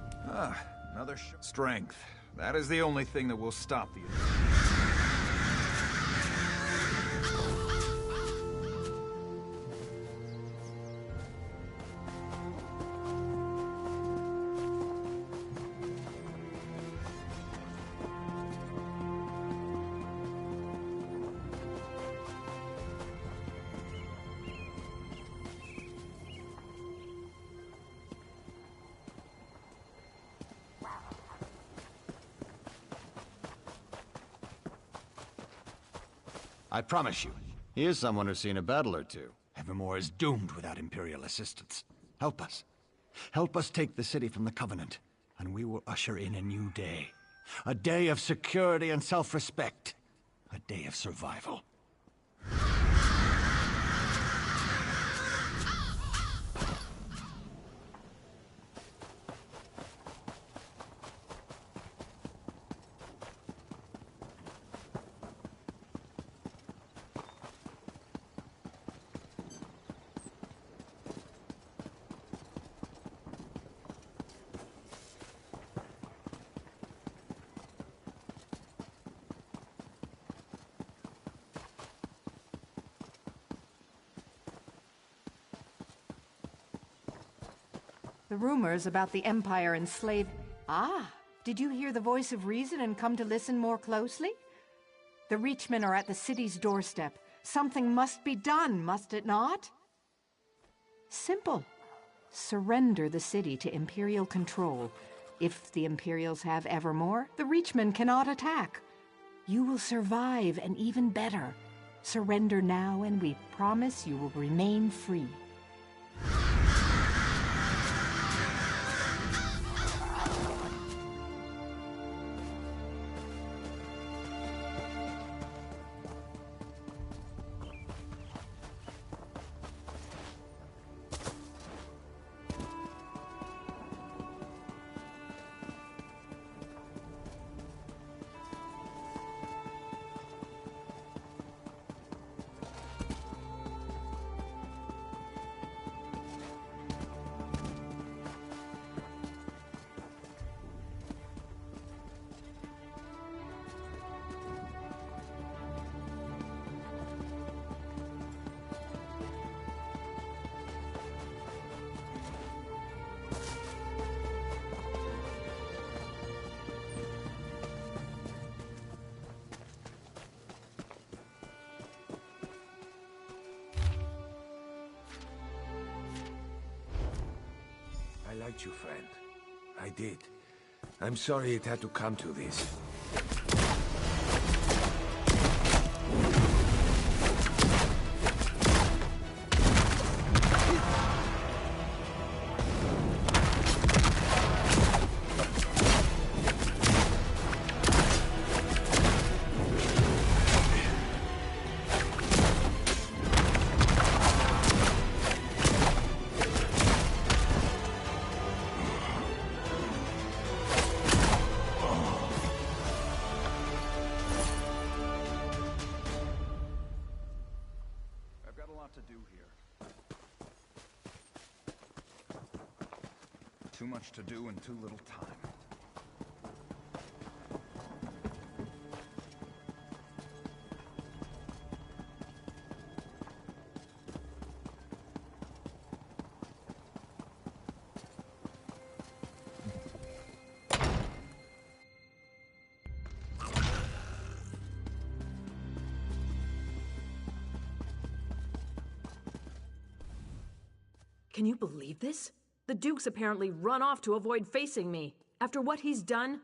another strength. That is the only thing that will stop the... I promise you, here's someone who's seen a battle or two. Evermore is doomed without Imperial assistance. Help us. Help us take the city from the Covenant, and we will usher in a new day. A day of security and self-respect. A day of survival. The rumors about the Empire enslaved... Ah, did you hear the voice of reason and come to listen more closely? The Reachmen are at the city's doorstep. Something must be done, must it not? Simple. Surrender the city to Imperial control. If the Imperials have Evermore, the Reachmen cannot attack. You will survive, and even better. Surrender now, and we promise you will remain free. liked you, friend. I did. I'm sorry it had to come to this. Too much to do in too little time. Can you believe this? The Duke's apparently run off to avoid facing me. After what he's done,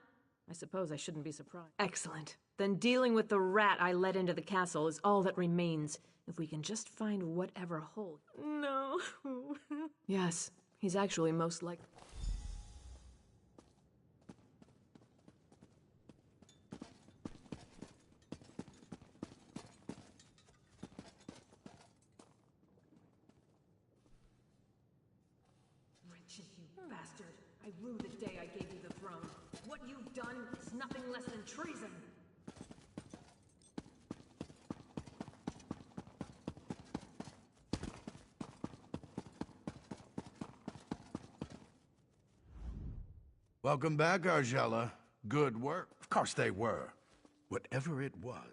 I suppose I shouldn't be surprised. Excellent. Then dealing with the rat I let into the castle is all that remains. If we can just find whatever hold. No. Yes, he's actually most like. Bastard. I rue the day I gave you the throne. What you've done is nothing less than treason. Welcome back, Argella. Good work. Of course they were. Whatever it was.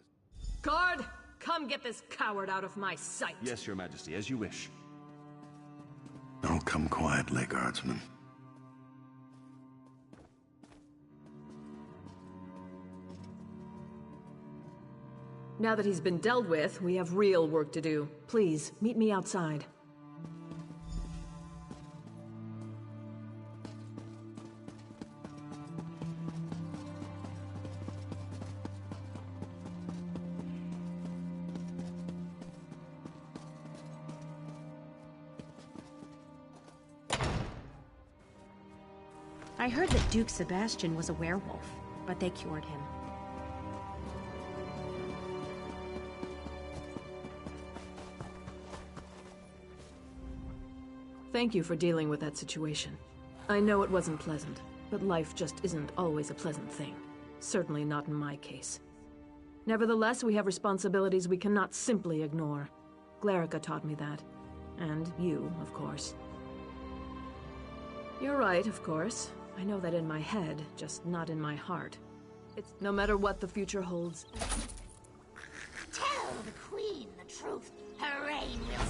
Guard! Come get this coward out of my sight! Yes, Your Majesty, as you wish. Oh, come quietly, guardsman. Now that he's been dealt with, we have real work to do. Please, meet me outside. I heard that Duke Sebastian was a werewolf, but they cured him. Thank you for dealing with that situation. I know it wasn't pleasant, but life just isn't always a pleasant thing. Certainly not in my case. Nevertheless, we have responsibilities we cannot simply ignore. Glarica taught me that. And you, of course. You're right, of course. I know that in my head, just not in my heart. It's no matter what the future holds. Tell the Queen the truth. Her reign will